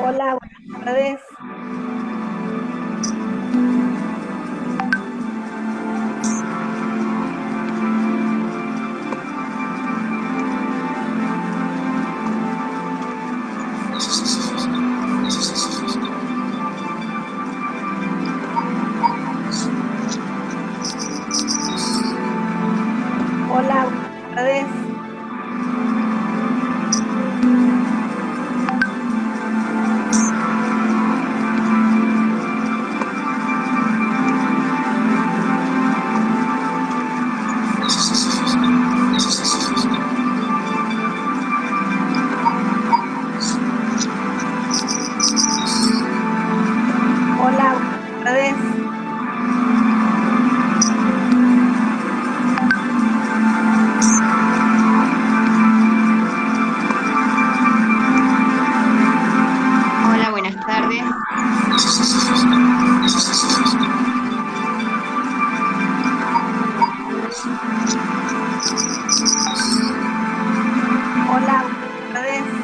Hola, buenas tardes. Hola, buenas tardes. Hola, buenas tardes. Hola, buenas tardes. Hola, buenas tardes.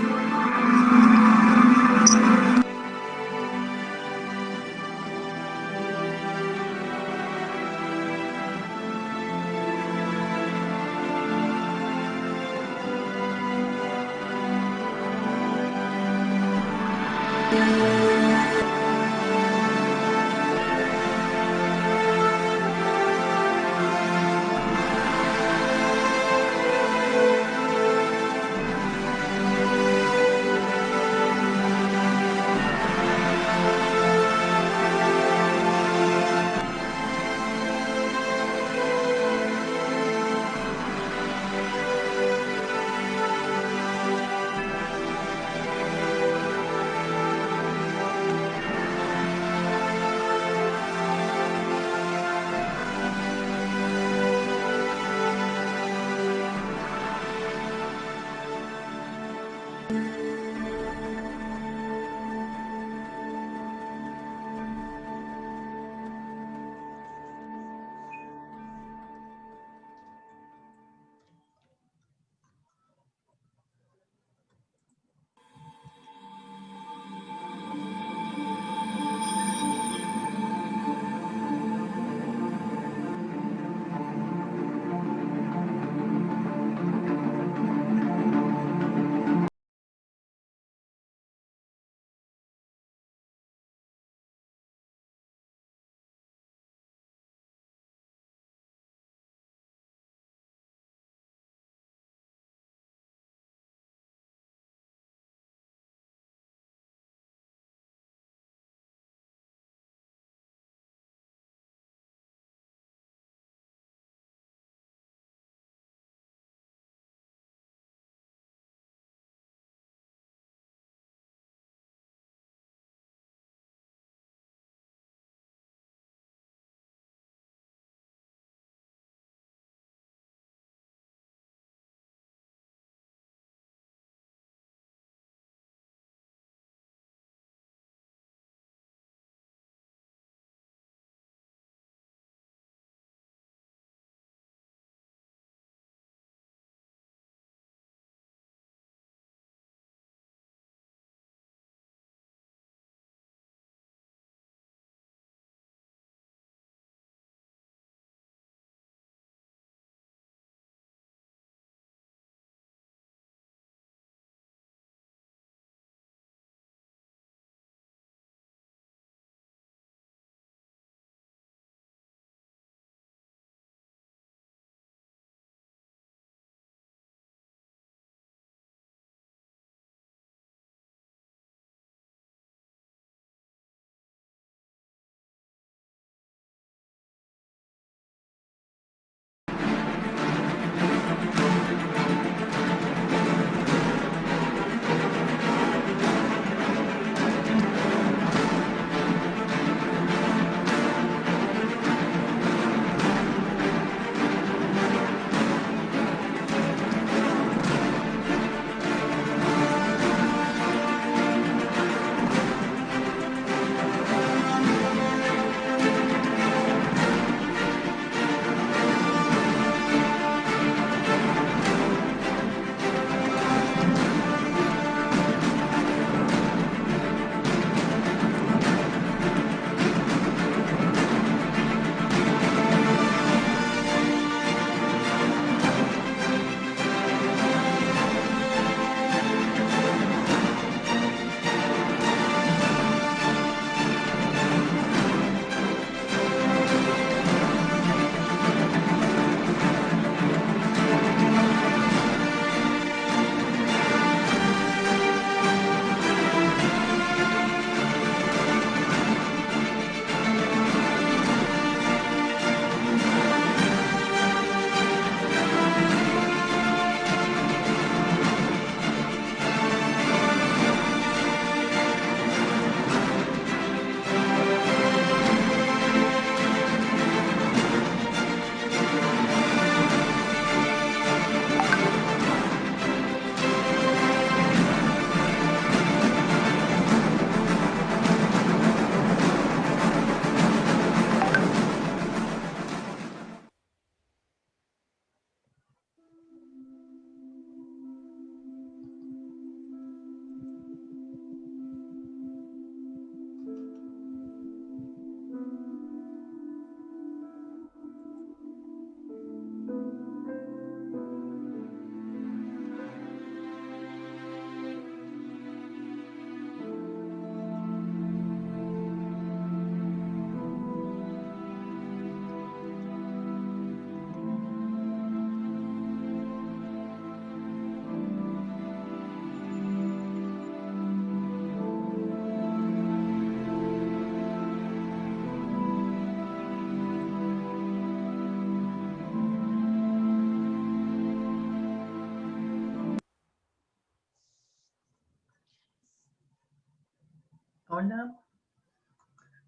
Hola.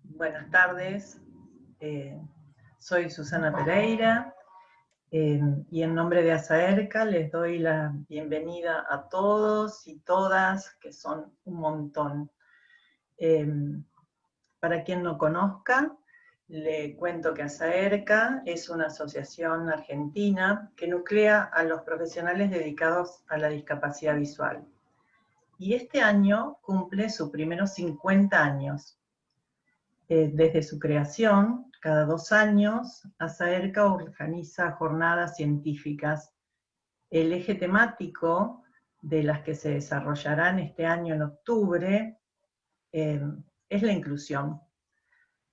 Buenas tardes. Soy Susana Pereira y en nombre de ASAERCA les doy la bienvenida a todos y todas, que son un montón. Para quien no conozca, le cuento que ASAERCA es una asociación argentina que nuclea a los profesionales dedicados a la discapacidad visual. Y este año cumple sus primeros 50 años. Desde su creación, cada 2 años, ASAERCA organiza jornadas científicas. El eje temático de las que se desarrollarán este año en octubre es la inclusión.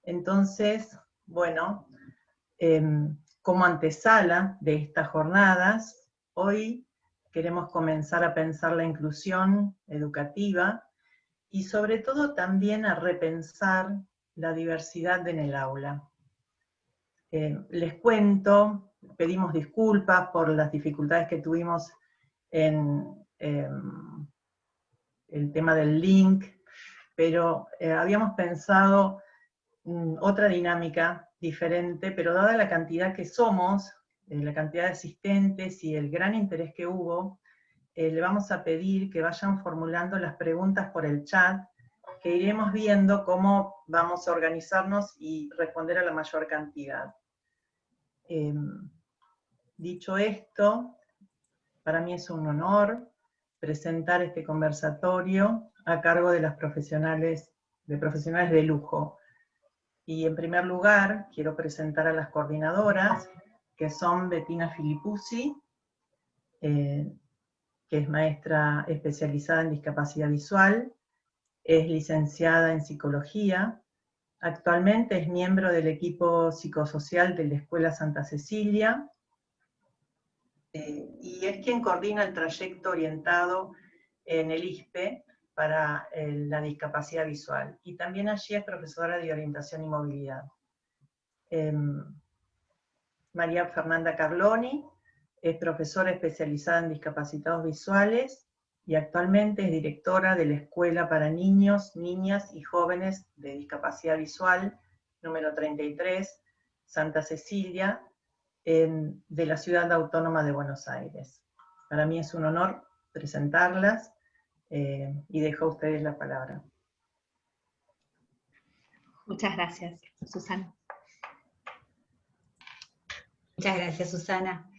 Entonces, bueno, como antesala de estas jornadas, hoy queremos comenzar a pensar la inclusión educativa y sobre todo también a repensar la diversidad en el aula. Les cuento, pedimos disculpas por las dificultades que tuvimos en el tema del link, pero habíamos pensado otra dinámica diferente, pero dada la cantidad que somos, la cantidad de asistentes y el gran interés que hubo, le vamos a pedir que vayan formulando las preguntas por el chat, que iremos viendo cómo vamos a organizarnos y responder a la mayor cantidad. Dicho esto, para mí es un honor presentar este conversatorio a cargo de las profesionales de lujo. Y en primer lugar, quiero presentar a las coordinadoras, que son Bettina Filipuzzi, que es maestra especializada en discapacidad visual, es licenciada en psicología, actualmente es miembro del equipo psicosocial de la Escuela Santa Cecilia, y es quien coordina el trayecto orientado en el ISPE para la discapacidad visual. Y también allí es profesora de orientación y movilidad. María Fernanda Carloni es profesora especializada en discapacitados visuales y actualmente es directora de la Escuela para Niños, Niñas y Jóvenes de Discapacidad Visual, número 33, Santa Cecilia, de la Ciudad Autónoma de Buenos Aires. Para mí es un honor presentarlas y dejo a ustedes la palabra. Muchas gracias, Susana. Muchas gracias, Susana.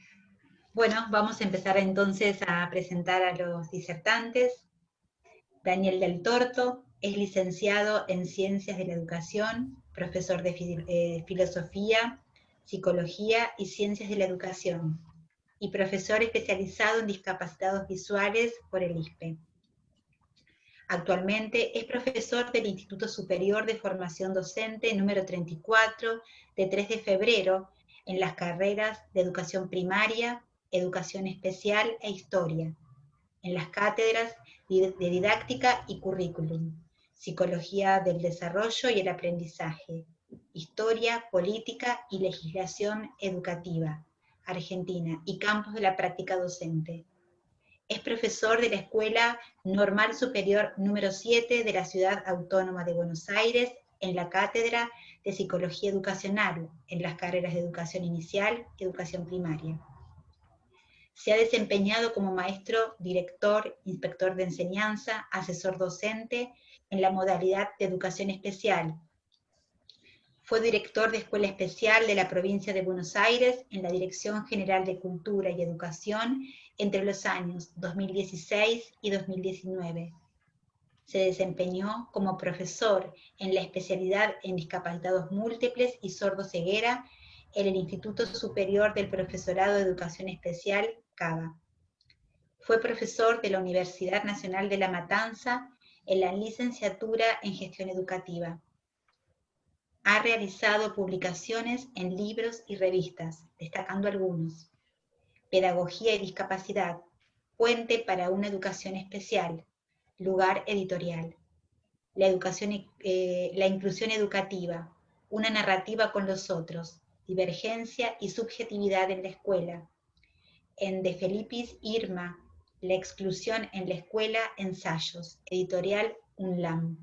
Bueno, vamos a empezar entonces a presentar a los disertantes. Daniel del Torto es licenciado en Ciencias de la Educación, profesor de Filosofía, Psicología y Ciencias de la Educación, y profesor especializado en discapacitados visuales por el ISPE. Actualmente es profesor del Instituto Superior de Formación Docente número 34 de 3 de febrero en las carreras de Educación Primaria, Educación Especial e Historia, en las cátedras de Didáctica y Currículum, Psicología del Desarrollo y el Aprendizaje, Historia, Política y Legislación Educativa, Argentina y Campos de la Práctica Docente. Es profesor de la Escuela Normal Superior número 7 de la Ciudad Autónoma de Buenos Aires en la Cátedra de Psicología Educacional, en las carreras de Educación Inicial y Educación Primaria. Se ha desempeñado como maestro, director, inspector de enseñanza, asesor docente en la modalidad de Educación Especial. Fue director de Escuela Especial de la Provincia de Buenos Aires en la Dirección General de Cultura y Educación entre los años 2016 y 2019. Se desempeñó como profesor en la especialidad en discapacitados múltiples y sordoceguera en el Instituto Superior del Profesorado de Educación Especial, CABA. Fue profesor de la Universidad Nacional de La Matanza en la licenciatura en Gestión Educativa. Ha realizado publicaciones en libros y revistas, destacando algunos: Pedagogía y Discapacidad, Puente para una Educación Especial, Lugar Editorial. La inclusión educativa, una narrativa con los otros, divergencia y subjetividad en la escuela. En De Felipis Irma, La exclusión en la escuela, ensayos, editorial UNLAM.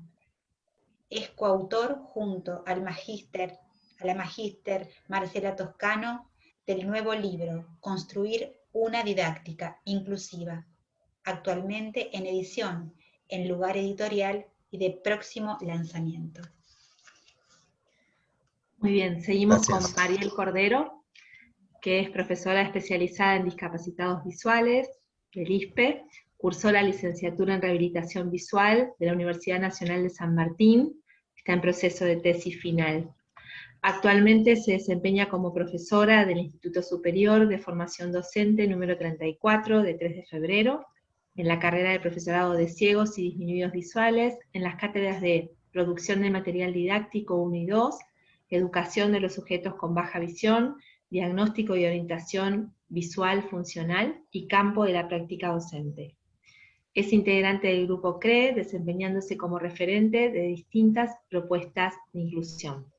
Es coautor junto a la magíster Marcela Toscano del nuevo libro Construir una didáctica inclusiva, actualmente en edición en Lugar Editorial y de próximo lanzamiento. Muy bien, seguimos Gracias. con Mariel Cordero, que es profesora especializada en discapacitados visuales del ISPE, cursó la licenciatura en Rehabilitación Visual de la Universidad Nacional de San Martín, está en proceso de tesis final. Actualmente se desempeña como profesora del Instituto Superior de Formación Docente número 34 de 3 de febrero, en la carrera de profesorado de ciegos y disminuidos visuales, en las cátedras de Producción de Material Didáctico 1 y 2, Educación de los sujetos con baja visión, Diagnóstico y orientación visual funcional y Campo de la práctica docente. Es integrante del grupo CRE, desempeñándose como referente de distintas propuestas de inclusión.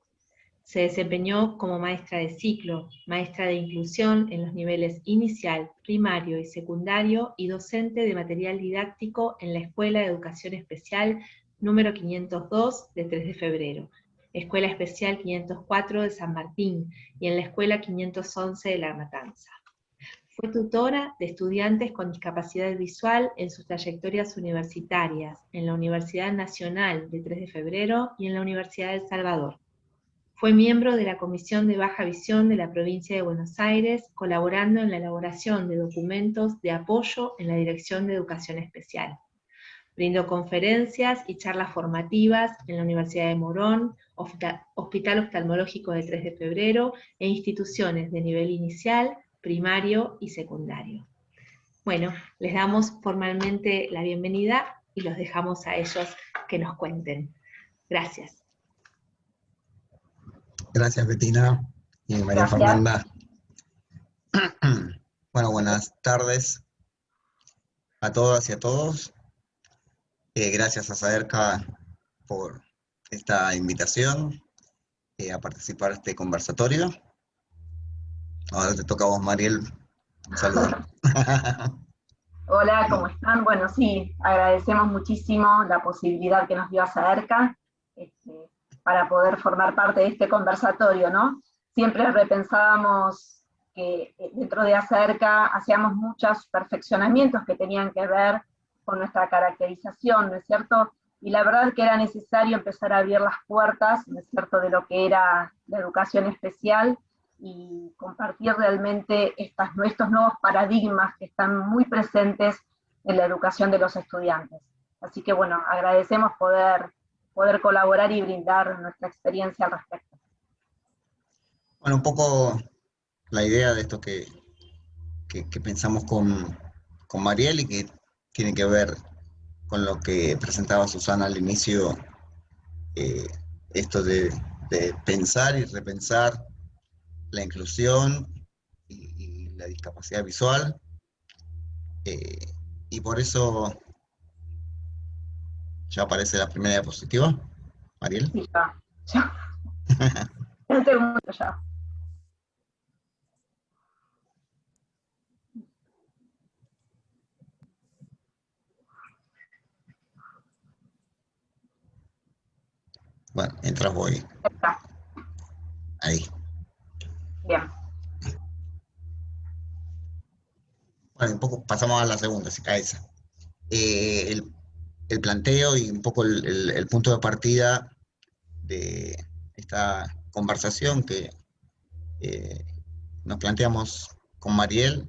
Se desempeñó como maestra de ciclo, maestra de inclusión en los niveles inicial, primario y secundario y docente de material didáctico en la Escuela de Educación Especial número 502 de 3 de febrero, Escuela Especial 504 de San Martín y en la Escuela 511 de La Matanza. Fue tutora de estudiantes con discapacidad visual en sus trayectorias universitarias en la Universidad Nacional de 3 de febrero y en la Universidad de El Salvador. Fue miembro de la Comisión de Baja Visión de la Provincia de Buenos Aires, colaborando en la elaboración de documentos de apoyo en la Dirección de Educación Especial. Brindó conferencias y charlas formativas en la Universidad de Morón, Hospital Oftalmológico de 3 de febrero e instituciones de nivel inicial, primario y secundario. Bueno, les damos formalmente la bienvenida y los dejamos a ellos que nos cuenten. Gracias. Gracias, Betina y María Gracias. Fernanda. Bueno, buenas tardes a todas y a todos. Gracias a Saerca por esta invitación a participar de este conversatorio. Ahora te toca a vos, Mariel. Un saludo. Hola, ¿cómo están? Bueno, sí, agradecemos muchísimo la posibilidad que nos dio Saerca para poder formar parte de este conversatorio, ¿no? Siempre repensábamos que dentro de Saerca hacíamos muchos perfeccionamientos que tenían que ver con nuestra caracterización, ¿no es cierto? Y la verdad que era necesario empezar a abrir las puertas, ¿no es cierto?, de lo que era la educación especial y compartir realmente estos nuevos paradigmas que están muy presentes en la educación de los estudiantes. Así que bueno, agradecemos poder colaborar y brindar nuestra experiencia al respecto. Bueno, un poco la idea de esto que pensamos con Mariel y que tiene que ver con lo que presentaba Susana al inicio, esto de pensar y repensar la inclusión y la discapacidad visual, y por eso ya aparece la primera diapositiva, Mariel. Sí, ya. Ya tengo mucho ya. Bueno, mientras voy. Está. Ahí. Bien. Bueno, un poco pasamos a la segunda, a esa. El planteo y un poco el punto de partida de esta conversación que nos planteamos con Mariel,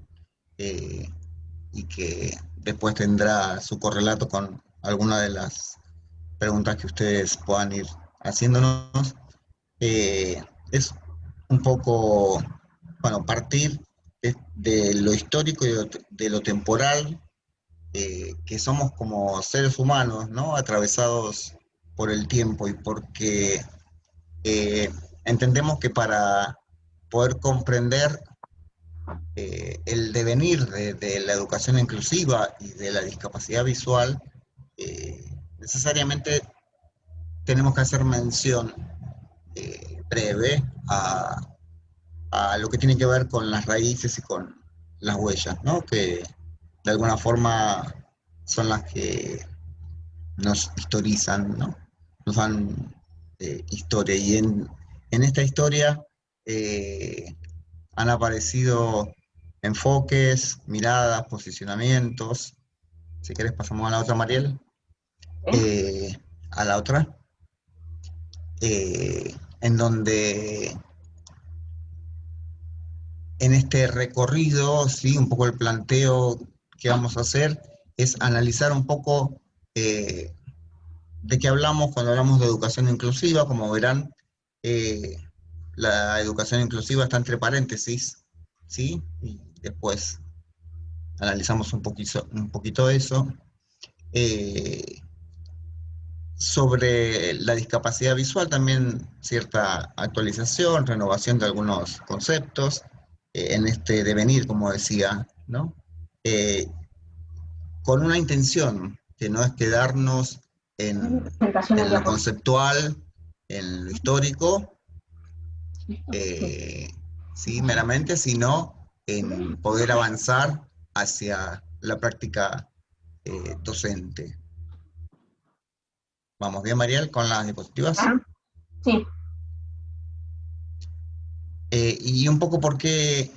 y que después tendrá su correlato con alguna de las preguntas que ustedes puedan ir haciéndonos, es un poco, bueno, partir de lo histórico y de lo temporal, que somos como seres humanos, ¿no?, atravesados por el tiempo, y porque entendemos que para poder comprender el devenir de la educación inclusiva y de la discapacidad visual, necesariamente tenemos que hacer mención breve a lo que tiene que ver con las raíces y con las huellas, ¿no?, que de alguna forma son las que nos historizan, ¿no?, historia. Y en esta historia han aparecido enfoques, miradas, posicionamientos. Si querés pasamos a la otra, Mariel. A la otra. En donde en este recorrido, ¿sí? Un poco el planteo que vamos a hacer es analizar un poco de qué hablamos cuando hablamos de educación inclusiva. Como verán, la educación inclusiva está entre paréntesis, ¿sí? Y después analizamos un poquito eso. Sobre la discapacidad visual también cierta actualización, renovación de algunos conceptos, en este devenir, como decía, ¿no? Con una intención, que no es quedarnos en lo conceptual, en lo histórico, sí, meramente, sino en poder avanzar hacia la práctica docente. ¿Vamos bien, Mariel, con las diapositivas? Sí. Y un poco por qué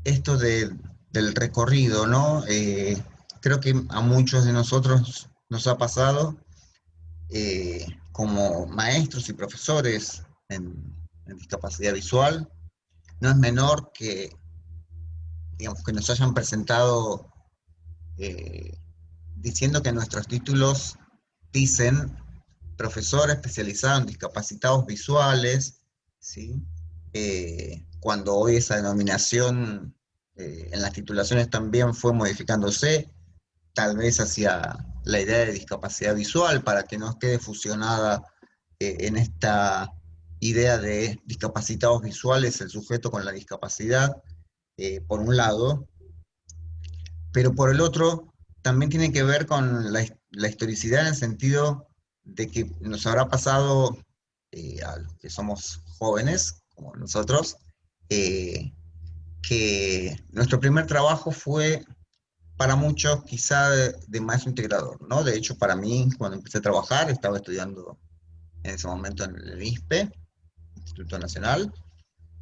esto del recorrido, ¿no? Creo que a muchos de nosotros nos ha pasado como maestros y profesores en discapacidad visual. No es menor que, digamos, que nos hayan presentado diciendo que nuestros títulos dicen profesor especializado en discapacitados visuales, ¿sí? Cuando hoy esa denominación en las titulaciones también fue modificándose, tal vez hacia la idea de discapacidad visual, para que no quede fusionada en esta idea de discapacitados visuales el sujeto con la discapacidad, por un lado, pero por el otro también tiene que ver con la historicidad, en el sentido de que nos habrá pasado a los que somos jóvenes, como nosotros, que nuestro primer trabajo fue, para muchos, quizá de maestro integrador, ¿no? De hecho, para mí, cuando empecé a trabajar, estaba estudiando en ese momento en el ISPE, Instituto Nacional,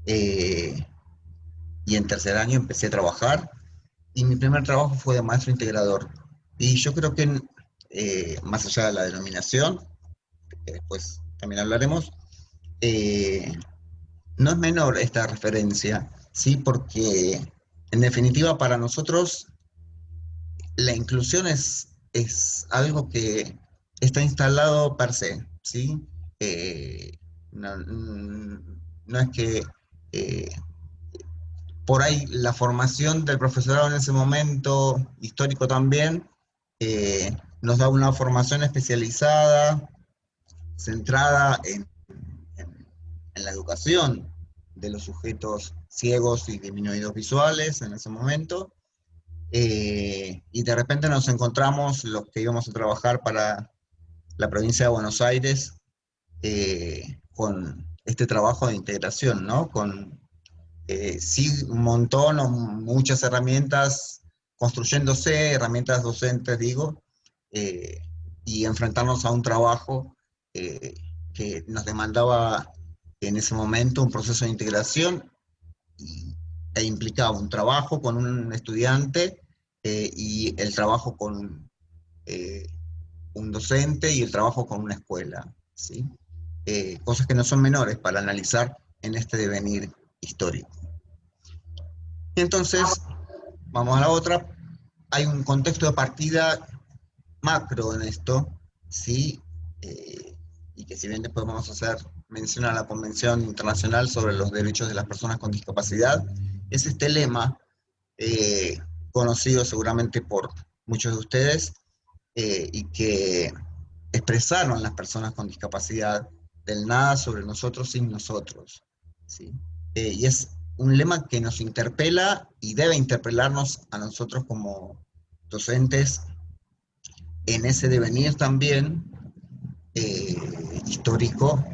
y en tercer año empecé a trabajar, y mi primer trabajo fue de maestro integrador. Y yo creo que, más allá de la denominación, que después también hablaremos, no es menor esta referencia, ¿sí? Porque, en definitiva, para nosotros, la inclusión es algo que está instalado per se, ¿sí? No es que por ahí la formación del profesorado en ese momento, histórico también, nos da una formación especializada, centrada en la educación de los sujetos ciegos y disminuidos visuales en ese momento, y de repente nos encontramos los que íbamos a trabajar para la provincia de Buenos Aires con este trabajo de integración, ¿no? Con sí, un montón o muchas herramientas construyéndose, herramientas docentes, digo, y enfrentarnos a un trabajo que nos demandaba en ese momento un proceso de integración e implicaba un trabajo con un estudiante y el trabajo con un docente y el trabajo con una escuela, ¿sí? Cosas que no son menores para analizar en este devenir histórico. Entonces, vamos a la otra. Hay un contexto de partida macro en esto, ¿sí? Y que si bien después vamos a hacer mención a la Convención Internacional sobre los Derechos de las Personas con Discapacidad, es este lema, conocido seguramente por muchos de ustedes, y que expresaron las personas con discapacidad, del nada sobre nosotros sin nosotros, ¿sí? Y es un lema que nos interpela y debe interpelarnos a nosotros como docentes en ese devenir también histórico,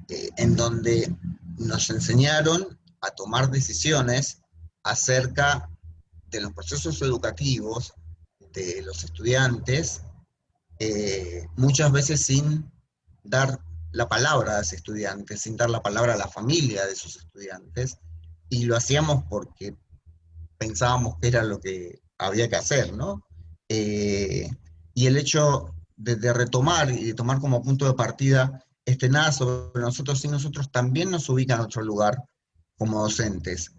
en donde nos enseñaron a tomar decisiones acerca de los procesos educativos de los estudiantes, muchas veces sin dar la palabra a ese estudiante, sin dar la palabra a la familia de esos estudiantes, y lo hacíamos porque pensábamos que era lo que había que hacer, ¿no? Y el hecho de retomar y de tomar como punto de partida nada sobre nosotros y nosotros también nos ubica en otro lugar como docentes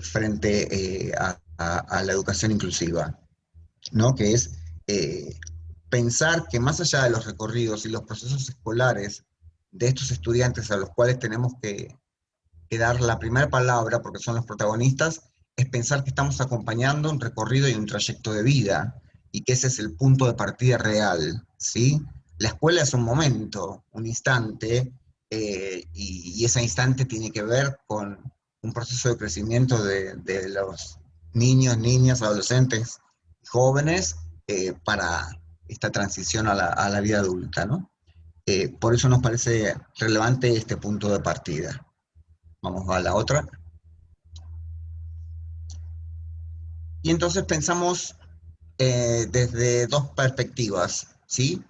frente a la educación inclusiva, ¿no? Que es pensar que más allá de los recorridos y los procesos escolares de estos estudiantes a los cuales tenemos que dar la primera palabra, porque son los protagonistas, es pensar que estamos acompañando un recorrido y un trayecto de vida, y que ese es el punto de partida real, ¿sí? La escuela es un momento, un instante, y ese instante tiene que ver con un proceso de crecimiento de los niños, niñas, adolescentes, jóvenes, para esta transición a la vida adulta, ¿no? Por eso nos parece relevante este punto de partida. Vamos a la otra. Y entonces pensamos desde dos perspectivas, ¿sí?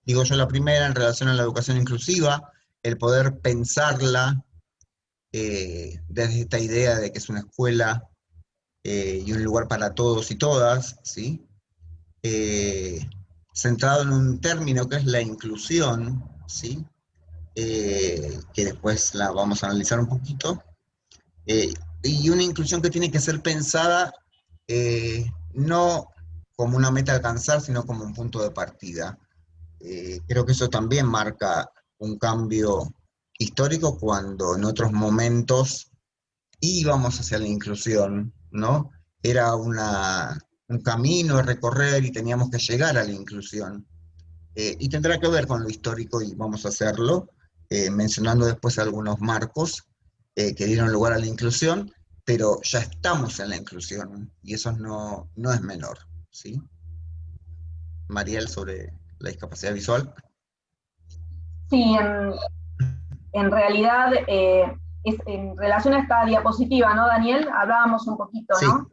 Digo yo la primera en relación a la educación inclusiva, el poder pensarla desde esta idea de que es una escuela y un lugar para todos y todas, ¿sí? Centrado en un término que es la inclusión, ¿sí? Que después la vamos a analizar un poquito, y una inclusión que tiene que ser pensada no como una meta a alcanzar, sino como un punto de partida. Creo que eso también marca un cambio histórico cuando en otros momentos íbamos hacia la inclusión, ¿no? Era un camino a recorrer y teníamos que llegar a la inclusión. Y tendrá que ver con lo histórico y vamos a hacerlo, mencionando después algunos marcos que dieron lugar a la inclusión, pero ya estamos en la inclusión y eso no es menor, ¿sí? Mariel, sobre la discapacidad visual. Sí, en realidad, en relación a esta diapositiva, ¿no, Daniel? Hablábamos un poquito, Sí, ¿no?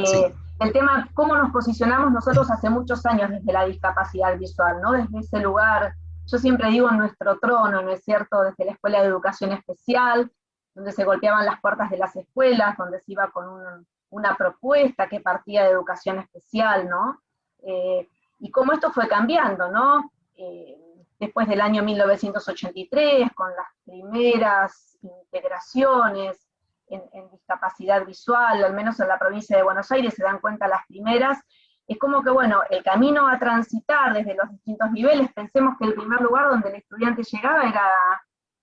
sí. El tema, cómo nos posicionamos nosotros hace muchos años desde la discapacidad visual, ¿no? Desde ese lugar, yo siempre digo en nuestro trono, ¿no es cierto? Desde la Escuela de Educación Especial, donde se golpeaban las puertas de las escuelas, donde se iba con una propuesta que partía de educación especial, ¿no? Y cómo esto fue cambiando, ¿no? Después del año 1983, con las primeras integraciones en discapacidad visual, al menos en la provincia de Buenos Aires se dan cuenta las primeras, es como que, bueno, el camino a transitar desde los distintos niveles, pensemos que el primer lugar donde el estudiante llegaba era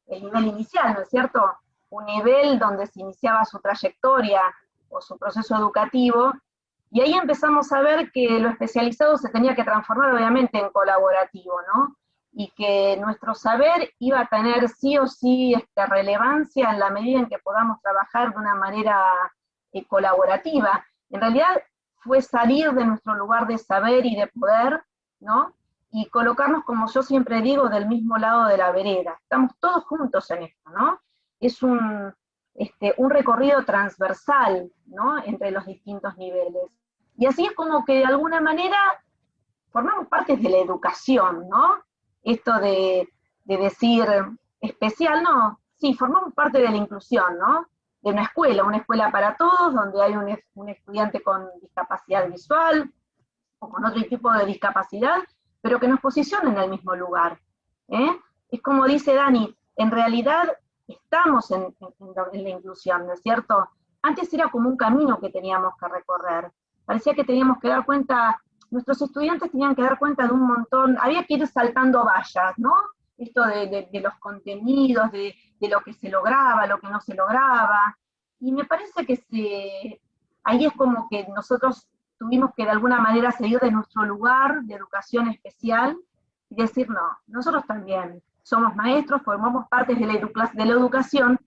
el nivel inicial, ¿no es cierto? Un nivel donde se iniciaba su trayectoria o su proceso educativo, y ahí empezamos a ver que lo especializado se tenía que transformar obviamente en colaborativo, ¿no? Y que nuestro saber iba a tener sí o sí relevancia en la medida en que podamos trabajar de una manera colaborativa. En realidad fue salir de nuestro lugar de saber y de poder, ¿no? Y colocarnos, como yo siempre digo, del mismo lado de la vereda. Estamos todos juntos en esto, ¿no? Es un recorrido transversal, ¿no? Entre los distintos niveles. Y así es como que de alguna manera formamos parte de la educación, ¿no? Esto de decir especial, no, sí, formamos parte de la inclusión, ¿no? De una escuela para todos, donde hay un estudiante con discapacidad visual o con otro tipo de discapacidad, pero que nos posiciona en el mismo lugar. Es como dice Dani, en realidad estamos en la inclusión, ¿no es cierto? Antes era como un camino que teníamos que recorrer, parecía que teníamos que dar cuenta. Nuestros estudiantes tenían que dar cuenta de un montón, había que ir saltando vallas, ¿no? Esto de los contenidos, de lo que se lograba, lo que no se lograba, y me parece que ahí es como que nosotros tuvimos que de alguna manera seguir de nuestro lugar de educación especial y decir, no, nosotros también somos maestros, formamos parte de la educación,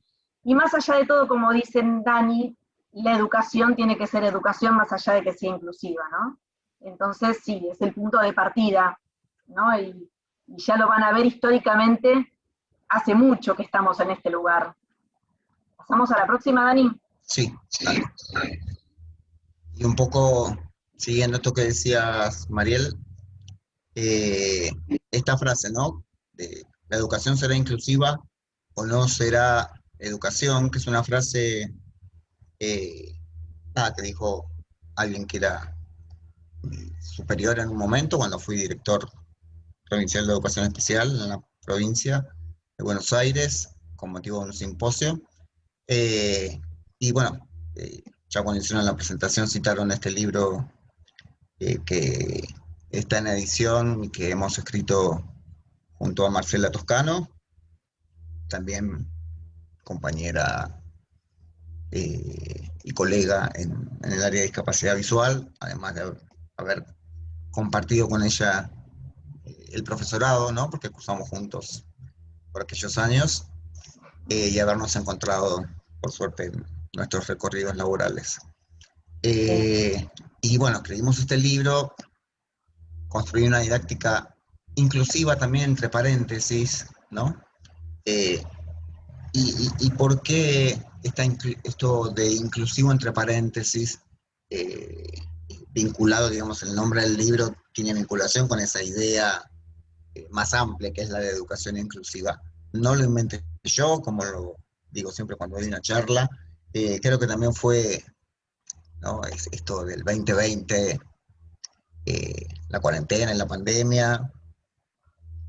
y más allá de todo, como dicen Dani, la educación tiene que ser educación más allá de que sea inclusiva, ¿no? Entonces sí, es el punto de partida, ¿no? Y ya lo van a ver históricamente, hace mucho que estamos en este lugar. ¿Pasamos a la próxima, Dani? Sí, dale. Y un poco, siguiendo esto que decías, Mariel, esta frase, ¿no? ¿la educación será inclusiva o no será educación? Que es una frase que dijo alguien que era superior en un momento, cuando fui director provincial de educación especial en la provincia de Buenos Aires, con motivo de un simposio. Y bueno, ya cuando hicieron la presentación citaron este libro que está en edición y que hemos escrito junto a Marcela Toscano, también compañera y colega en el área de discapacidad visual, además de haber compartido con ella el profesorado, ¿no? Porque cursamos juntos por aquellos años, y habernos encontrado, por suerte, en nuestros recorridos laborales. Y bueno, escribimos este libro, construí una didáctica inclusiva también, entre paréntesis, ¿no? ¿Y por qué esto de inclusivo entre paréntesis, vinculado, digamos, el nombre del libro tiene vinculación con esa idea más amplia que es la de educación inclusiva? No lo inventé yo, como lo digo siempre cuando doy una charla, creo que también fue, ¿no? Esto del 2020, la cuarentena y la pandemia,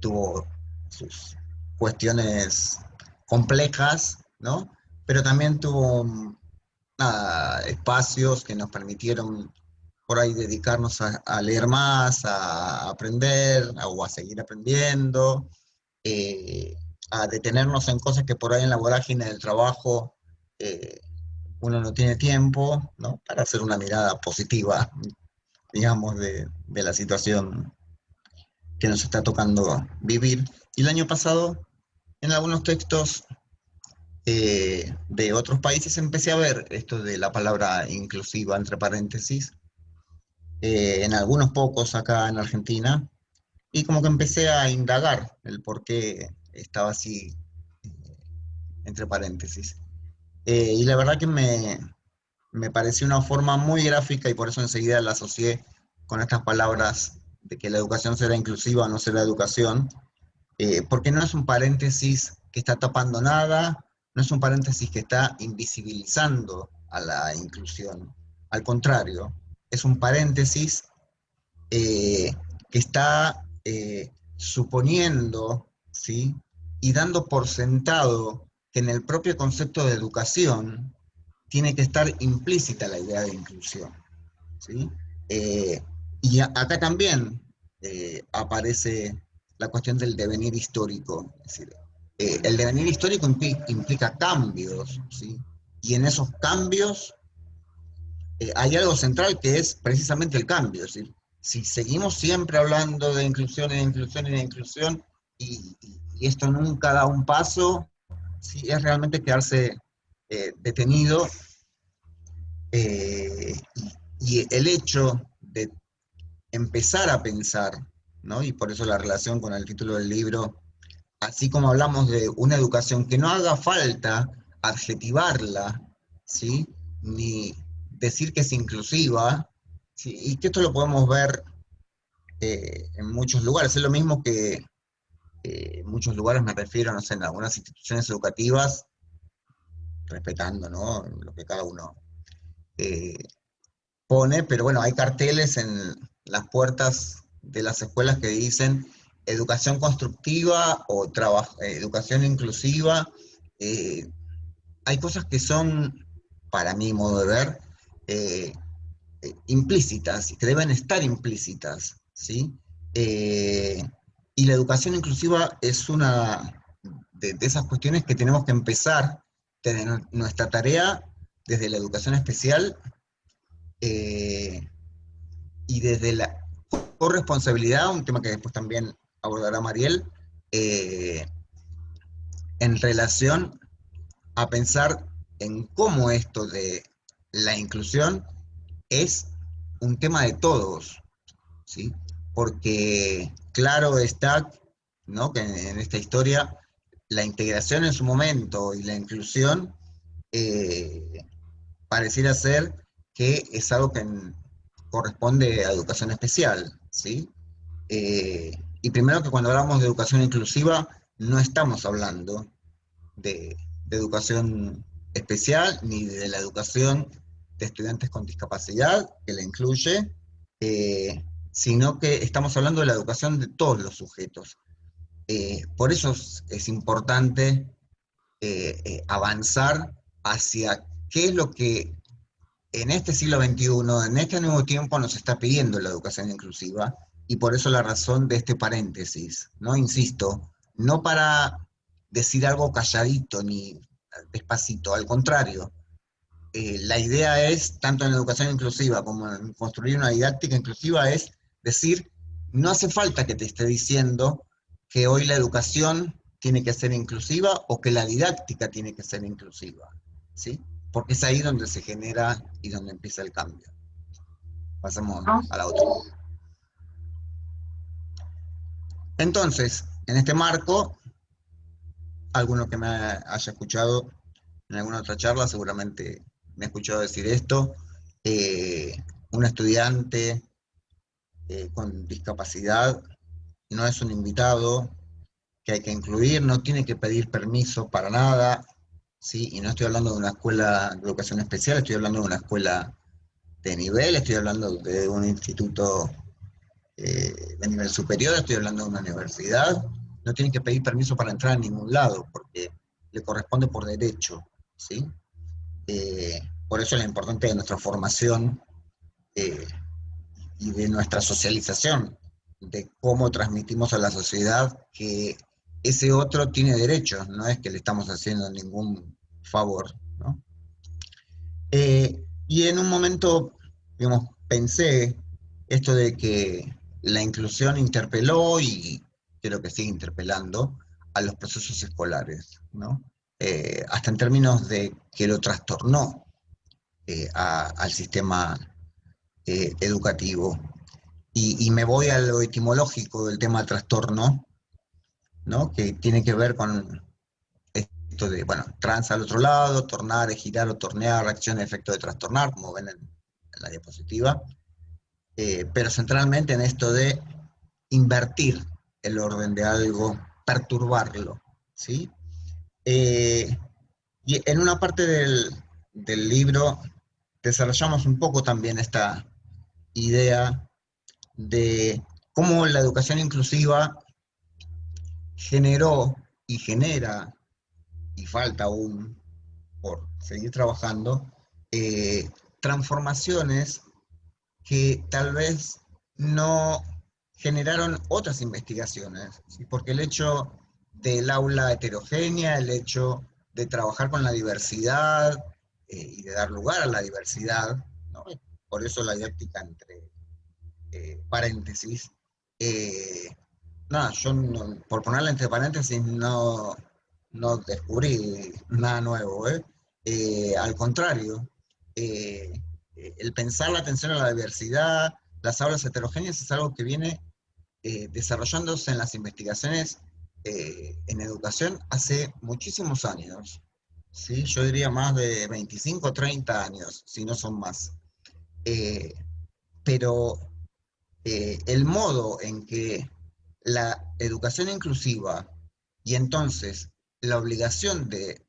tuvo sus cuestiones complejas, ¿no? Pero también tuvo espacios que nos permitieron por ahí dedicarnos a leer más, a aprender, o a seguir aprendiendo, a detenernos en cosas que por ahí en la vorágine del trabajo uno no tiene tiempo, ¿no? Para hacer una mirada positiva, digamos, de la situación que nos está tocando vivir. Y el año pasado, en algunos textos de otros países, empecé a ver esto de la palabra inclusiva, entre paréntesis, en algunos pocos acá en Argentina, y como que empecé a indagar el por qué estaba así, entre paréntesis. Y la verdad que me pareció una forma muy gráfica, y por eso enseguida la asocié con estas palabras de que la educación será inclusiva o no será educación, porque no es un paréntesis que está tapando nada, no es un paréntesis que está invisibilizando a la inclusión. Al contrario, es un paréntesis que está suponiendo, ¿sí? Y dando por sentado que en el propio concepto de educación tiene que estar implícita la idea de inclusión, ¿sí? Y acá también aparece la cuestión del devenir histórico. Es decir, el devenir histórico implica cambios, ¿sí? Y en esos cambios hay algo central que es precisamente el cambio. Es decir, si seguimos siempre hablando de inclusión y de inclusión y de inclusión, y esto nunca da un paso, ¿sí? Es realmente quedarse detenido. Y el hecho de empezar a pensar, ¿no? Y por eso la relación con el título del libro, así como hablamos de una educación que no haga falta adjetivarla, ¿sí? Ni decir que es inclusiva, ¿sí? Y que esto lo podemos ver en muchos lugares. Es lo mismo que en muchos lugares, me refiero, no sé, en algunas instituciones educativas, respetando, ¿no? Lo que cada uno pone, pero bueno, hay carteles en las puertas de las escuelas que dicen educación constructiva o educación inclusiva. Hay cosas que son, para mi modo de ver, implícitas, y que deben estar implícitas, ¿sí? Y la educación inclusiva es una de esas cuestiones que tenemos que empezar desde nuestra tarea, desde la educación especial, y desde la corresponsabilidad, un tema que después también abordará Mariel, en relación a pensar en cómo esto de la inclusión es un tema de todos, ¿sí? Porque claro está, ¿no?, que en esta historia la integración en su momento y la inclusión pareciera ser que es algo que corresponde a educación especial, ¿sí? Y primero, que cuando hablamos de educación inclusiva no estamos hablando de educación especial, ni de la educación de estudiantes con discapacidad, que la incluye, sino que estamos hablando de la educación de todos los sujetos. Por eso es importante avanzar hacia qué es lo que en este siglo XXI, en este nuevo tiempo, nos está pidiendo la educación inclusiva, y por eso la razón de este paréntesis, ¿no? Insisto, no para decir algo calladito ni despacito, al contrario, la idea es, tanto en la educación inclusiva como en construir una didáctica inclusiva, es decir, no hace falta que te esté diciendo que hoy la educación tiene que ser inclusiva o que la didáctica tiene que ser inclusiva, ¿sí? Porque es ahí donde se genera y donde empieza el cambio. Pasamos a la otra. Entonces, en este marco, alguno que me haya escuchado en alguna otra charla seguramente me ha escuchado decir esto, un estudiante con discapacidad no es un invitado que hay que incluir, no tiene que pedir permiso para nada, ¿sí? Y no estoy hablando de una escuela de educación especial, estoy hablando de una escuela de nivel, estoy hablando de un instituto de nivel superior, estoy hablando de una universidad, no tienen que pedir permiso para entrar a ningún lado, porque le corresponde por derecho, ¿sí? Por eso es lo importante de nuestra formación y de nuestra socialización, de cómo transmitimos a la sociedad que ese otro tiene derechos, no es que le estamos haciendo ningún favor, ¿no? Y en un momento, digamos, pensé esto de que la inclusión interpeló, y creo que sigue interpelando, a los procesos escolares, ¿no? Hasta en términos de que lo trastornó al sistema educativo. Y me voy a lo etimológico del tema trastorno, ¿no? Que tiene que ver con esto de, bueno, trans al otro lado, tornar, girar o tornear, acción y efecto de trastornar, como ven en la diapositiva, pero centralmente en esto de invertir el orden de algo, perturbarlo, ¿sí? Y en una parte del libro desarrollamos un poco también esta idea de cómo la educación inclusiva generó y genera, y falta aún por seguir trabajando, transformaciones que tal vez no generaron otras investigaciones, ¿sí? Porque el hecho del aula heterogénea, el hecho de trabajar con la diversidad y de dar lugar a la diversidad, ¿no? Por eso la didáctica entre paréntesis. Nada, yo no, por ponerla entre paréntesis no descubrí nada nuevo, al contrario, el pensar la atención a la diversidad, las aulas heterogéneas, es algo que viene desarrollándose en las investigaciones en educación hace muchísimos años, ¿sí? Yo diría más de 25 o 30 años, si no son más. Pero el modo en que la educación inclusiva y entonces la obligación de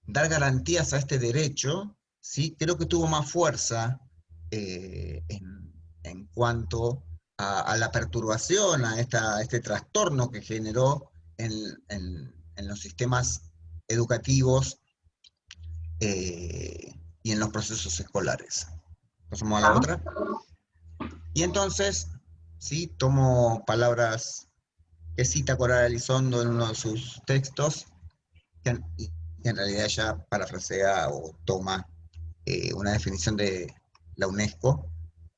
dar garantías a este derecho, ¿sí? Creo que tuvo más fuerza en cuanto a la perturbación, a este trastorno que generó en los sistemas educativos y en los procesos escolares. Pasamos a la otra. Y entonces, ¿sí? Tomo palabras que cita Coral Elizondo en uno de sus textos, que en realidad ella parafrasea o toma una definición de la UNESCO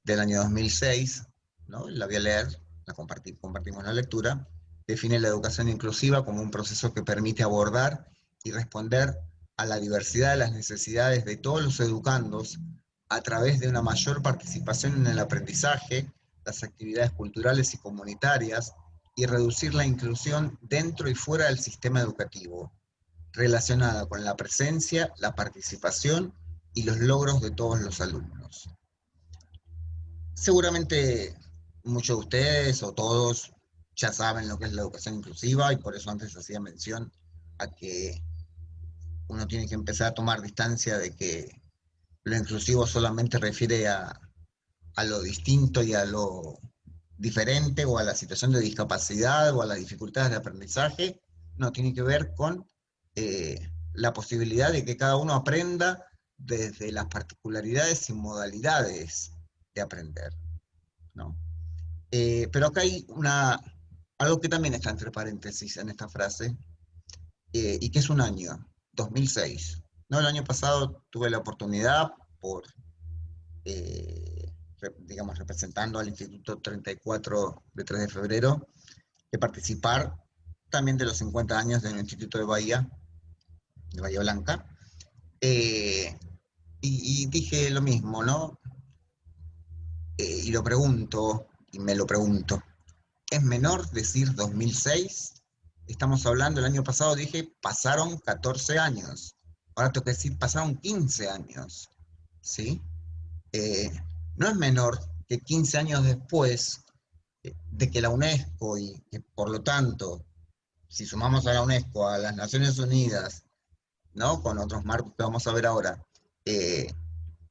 del año 2006, ¿no? La voy a leer, compartimos la lectura. Define la educación inclusiva como un proceso que permite abordar y responder a la diversidad de las necesidades de todos los educandos a través de una mayor participación en el aprendizaje, las actividades culturales y comunitarias, y reducir la inclusión dentro y fuera del sistema educativo, relacionada con la presencia, la participación y los logros de todos los alumnos. Seguramente muchos de ustedes o todos ya saben lo que es la educación inclusiva, y por eso antes hacía mención a que uno tiene que empezar a tomar distancia de que lo inclusivo solamente refiere a lo distinto y a lo diferente, o a la situación de discapacidad, o a las dificultades de aprendizaje. No, tiene que ver con la posibilidad de que cada uno aprenda desde las particularidades y modalidades de aprender, ¿no? Pero acá hay algo que también está entre paréntesis en esta frase, y que es un año, 2006. ¿No? El año pasado tuve la oportunidad, digamos, representando al Instituto 34 de 3 de febrero, de participar también de los 50 años del Instituto de Bahía Blanca, y dije lo mismo, ¿no? Y lo pregunto, y me lo pregunto, ¿es menor decir 2006? Estamos hablando, el año pasado dije, pasaron 14 años. Ahora tengo que decir, pasaron 15 años, ¿sí? No es menor que 15 años después de que la UNESCO, y que por lo tanto, si sumamos a la UNESCO, a las Naciones Unidas, ¿no? Con otros marcos que vamos a ver ahora,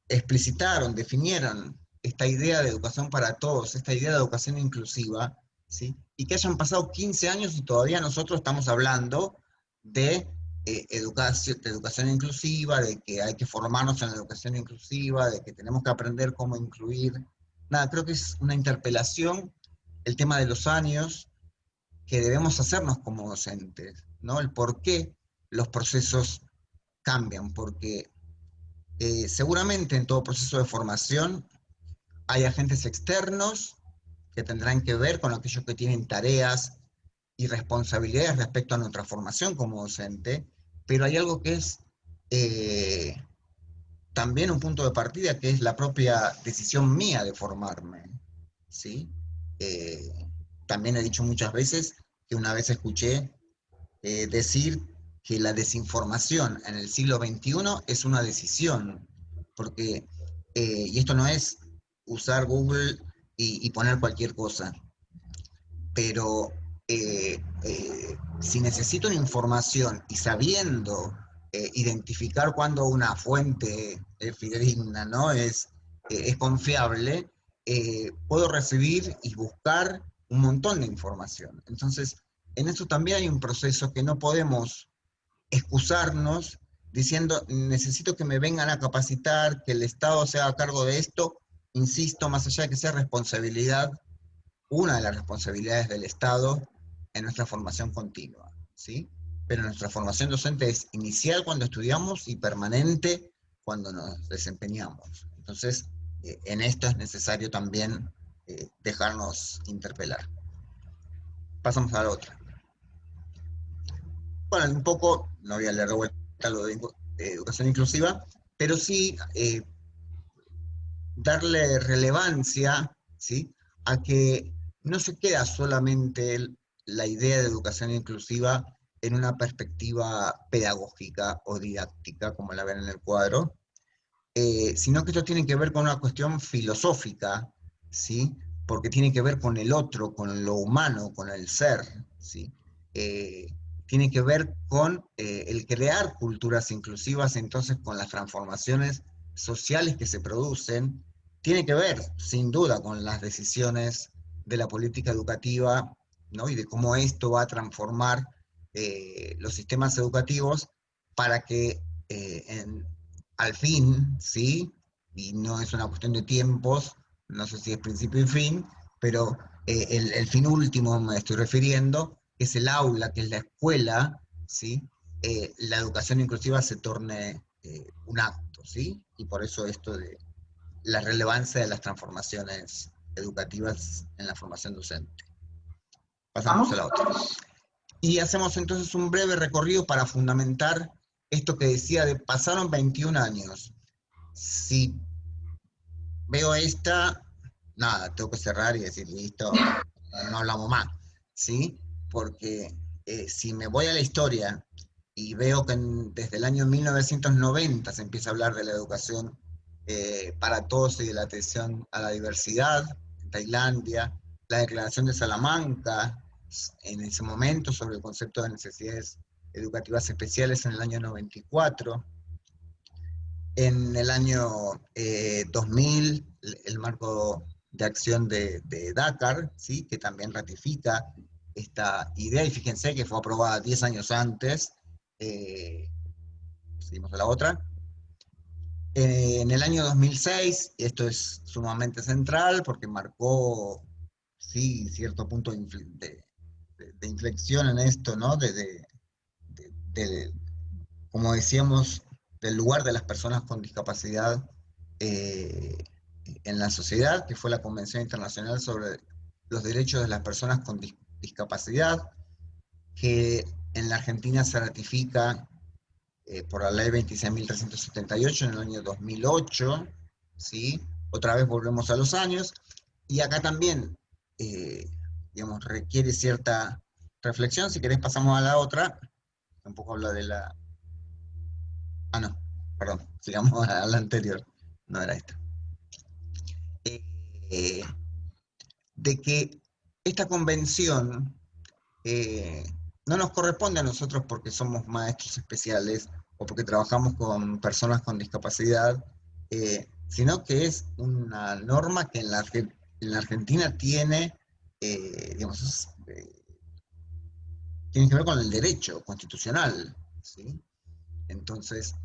explicitaron, definieron esta idea de educación para todos, esta idea de educación inclusiva, ¿sí? Y que hayan pasado 15 años y todavía nosotros estamos hablando de educación inclusiva, de que hay que formarnos en la educación inclusiva, de que tenemos que aprender cómo incluir. Nada, creo que es una interpelación el tema de los años que debemos hacernos como docentes, ¿no? El por qué los procesos cambian, porque seguramente en todo proceso de formación hay agentes externos que tendrán que ver con aquellos que tienen tareas y responsabilidades respecto a nuestra formación como docente, pero hay algo que es también un punto de partida, que es la propia decisión mía de formarme, ¿sí? También he dicho muchas veces que una vez escuché decir que la desinformación en el siglo XXI es una decisión, porque, y esto no es usar Google y poner cualquier cosa, pero si necesito una información y sabiendo identificar cuando una fuente es fidedigna, ¿no? es confiable, puedo recibir y buscar un montón de información. Entonces, en eso también hay un proceso que no podemos excusarnos diciendo, necesito que me vengan a capacitar, que el Estado se haga cargo de esto. Insisto, más allá de que sea responsabilidad, una de las responsabilidades del Estado en nuestra formación continua, ¿sí? Pero nuestra formación docente es inicial cuando estudiamos y permanente cuando nos desempeñamos. Entonces, en esto es necesario también dejarnos interpelar. Pasamos a la otra. Bueno, un poco, no voy a leer de vuelta lo de educación inclusiva, pero sí darle relevancia, ¿sí?, a que no se queda solamente la idea de educación inclusiva en una perspectiva pedagógica o didáctica, como la ven en el cuadro, sino que esto tiene que ver con una cuestión filosófica, ¿sí?, porque tiene que ver con el otro, con lo humano, con el ser, ¿sí? Tiene que ver con el crear culturas inclusivas, entonces con las transformaciones sociales que se producen. Tiene que ver, sin duda, con las decisiones de la política educativa, ¿no? Y de cómo esto va a transformar los sistemas educativos para que al fin, ¿sí?, y no es una cuestión de tiempos, no sé si es principio y fin, pero el fin último me estoy refiriendo, es el aula, que es la escuela, ¿sí? La educación inclusiva se torne un acto, ¿sí? Y por eso esto de la relevancia de las transformaciones educativas en la formación docente. Pasamos a la otra. Y hacemos entonces un breve recorrido para fundamentar esto que decía de pasaron 21 años. Si veo esta, nada, tengo que cerrar y decir, listo, no hablamos más, ¿sí? Porque si me voy a la historia y veo que desde el año 1990 se empieza a hablar de la educación para todos y de la atención a la diversidad, en Tailandia, la Declaración de Salamanca, en ese momento sobre el concepto de necesidades educativas especiales en el año 94. En el año 2000, el marco de acción de Dakar, ¿sí?, que también ratifica esta idea, y fíjense que fue aprobada 10 años antes. Seguimos a la otra. En el año 2006, esto es sumamente central porque marcó, sí, cierto punto de inflexión en esto, ¿no? Como decíamos, del lugar de las personas con discapacidad en la sociedad, que fue la Convención Internacional sobre los Derechos de las Personas con Discapacidad, que en la Argentina se ratifica por la Ley 26.378 en el año 2008, ¿sí? Otra vez volvemos a los años, y acá también, digamos, requiere cierta reflexión. Si querés pasamos a la otra, un poco habla de la... Ah, no, perdón, sigamos a la anterior, no era esta. De que esta convención no nos corresponde a nosotros porque somos maestros especiales o porque trabajamos con personas con discapacidad, sino que es una norma que en la Argentina tiene, digamos, tiene que ver con el derecho constitucional, ¿sí? Entonces,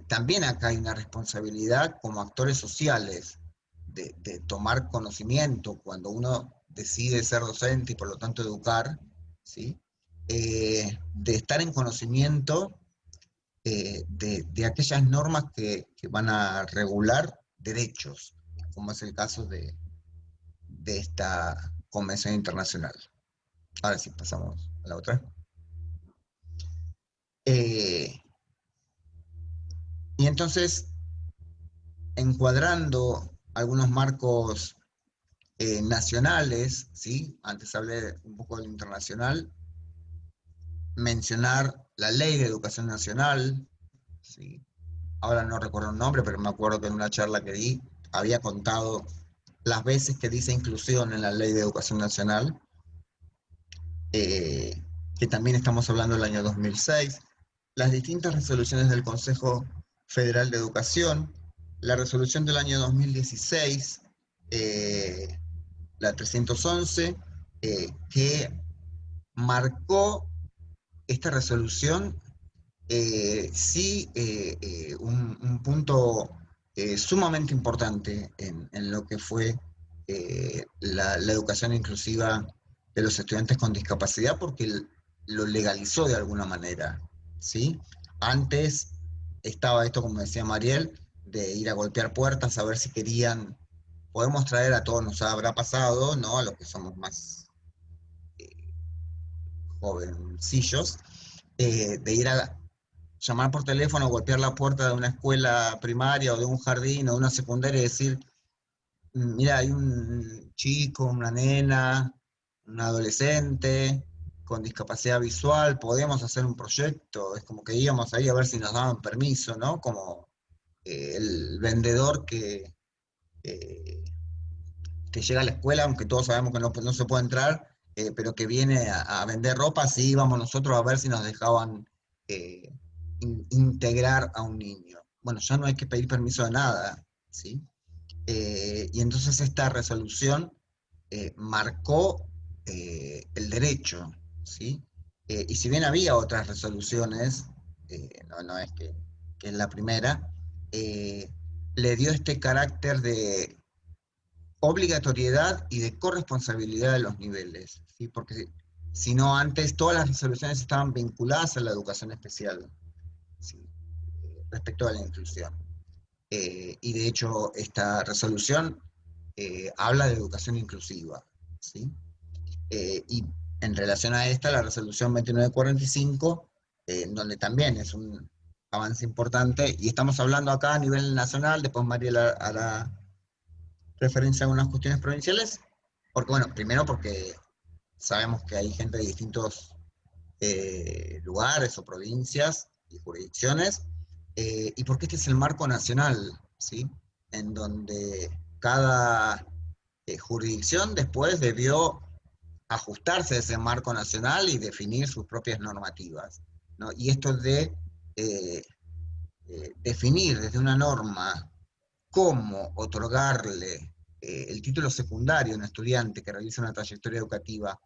también acá hay una responsabilidad como actores sociales de tomar conocimiento cuando uno decide ser docente y por lo tanto educar, ¿sí? De estar en conocimiento de aquellas normas que van a regular derechos, como es el caso de esta convención internacional. Ahora sí, pasamos a la otra. Y entonces, encuadrando algunos marcos nacionales, ¿sí? Antes hablé un poco del internacional, mencionar la Ley de Educación Nacional, ¿sí? Ahora no recuerdo el nombre, pero me acuerdo que en una charla que di había contado las veces que dice inclusión en la Ley de Educación Nacional, que también estamos hablando del año 2006, las distintas resoluciones del Consejo Federal de Educación, la resolución del año 2016, la 311, que marcó esta resolución, un punto sumamente importante en lo que fue la educación inclusiva de los estudiantes con discapacidad, porque lo legalizó de alguna manera, ¿sí? Antes estaba esto, como decía Mariel, de ir a golpear puertas a ver si querían. Podemos traer, a todos nos habrá pasado, ¿no? A los que somos más jovencillos, de ir a llamar por teléfono, golpear la puerta de una escuela primaria o de un jardín o de una secundaria y decir, mira, hay un chico, una nena, un adolescente con discapacidad visual, podemos hacer un proyecto. Es como que íbamos ahí a ver si nos daban permiso, ¿no? Como el vendedor que llega a la escuela, aunque todos sabemos que no se puede entrar, pero que viene a vender ropa, sí íbamos nosotros a ver si nos dejaban integrar a un niño. Bueno, ya no hay que pedir permiso de nada, ¿sí? Y entonces esta resolución marcó el derecho, ¿sí? Y si bien había otras resoluciones, no es que es la primera, le dio este carácter de obligatoriedad y de corresponsabilidad de los niveles, ¿sí? Porque si no, antes todas las resoluciones estaban vinculadas a la educación especial, ¿sí? Respecto a la inclusión. Y de hecho esta resolución habla de educación inclusiva, ¿sí? Y en relación a esta, la resolución 2945, donde también es un avance importante, y estamos hablando acá a nivel nacional, después Mariela hará referencia a algunas cuestiones provinciales, porque bueno, primero porque sabemos que hay gente de distintos lugares o provincias y jurisdicciones, y porque este es el marco nacional, ¿sí? En donde cada jurisdicción después debió ajustarse a ese marco nacional y definir sus propias normativas, ¿no? Y esto de definir desde una norma cómo otorgarle el título secundario a un estudiante que realiza una trayectoria educativa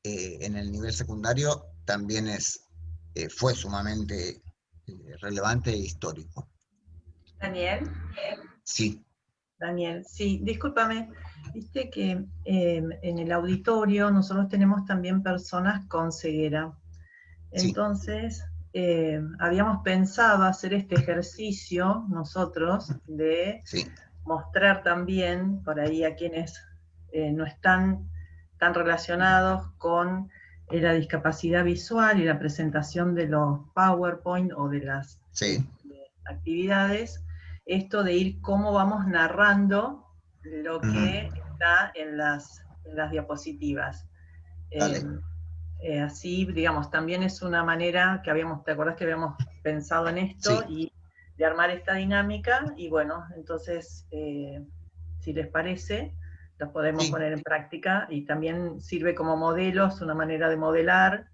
en el nivel secundario también fue sumamente relevante e histórico. Daniel. Sí. Daniel, sí, discúlpame, viste que en el auditorio nosotros tenemos también personas con ceguera. Entonces, habíamos pensado hacer este ejercicio nosotros de mostrar también por ahí a quienes no están tan relacionados con la discapacidad visual y la presentación de los PowerPoint o de las actividades, esto de ir cómo vamos narrando lo que está en las diapositivas. Así, digamos, también es una manera que ¿te acordás que habíamos pensado en esto? Sí. Y de armar esta dinámica? Y bueno, entonces, si les parece, los podemos poner en práctica, y también sirve como modelo, es una manera de modelar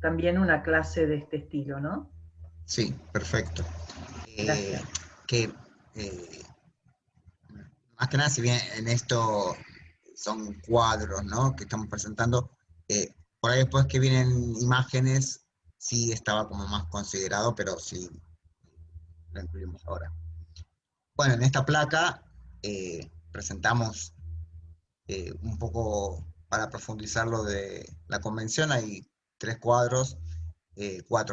también una clase de este estilo, ¿no? Sí, perfecto. Gracias. Más que nada, si bien en esto son cuadros, ¿no?, que estamos presentando, por ahí después que vienen imágenes, sí estaba como más considerado, pero sí lo incluimos ahora. Bueno, en esta placa presentamos un poco, para profundizar lo de la convención, hay 4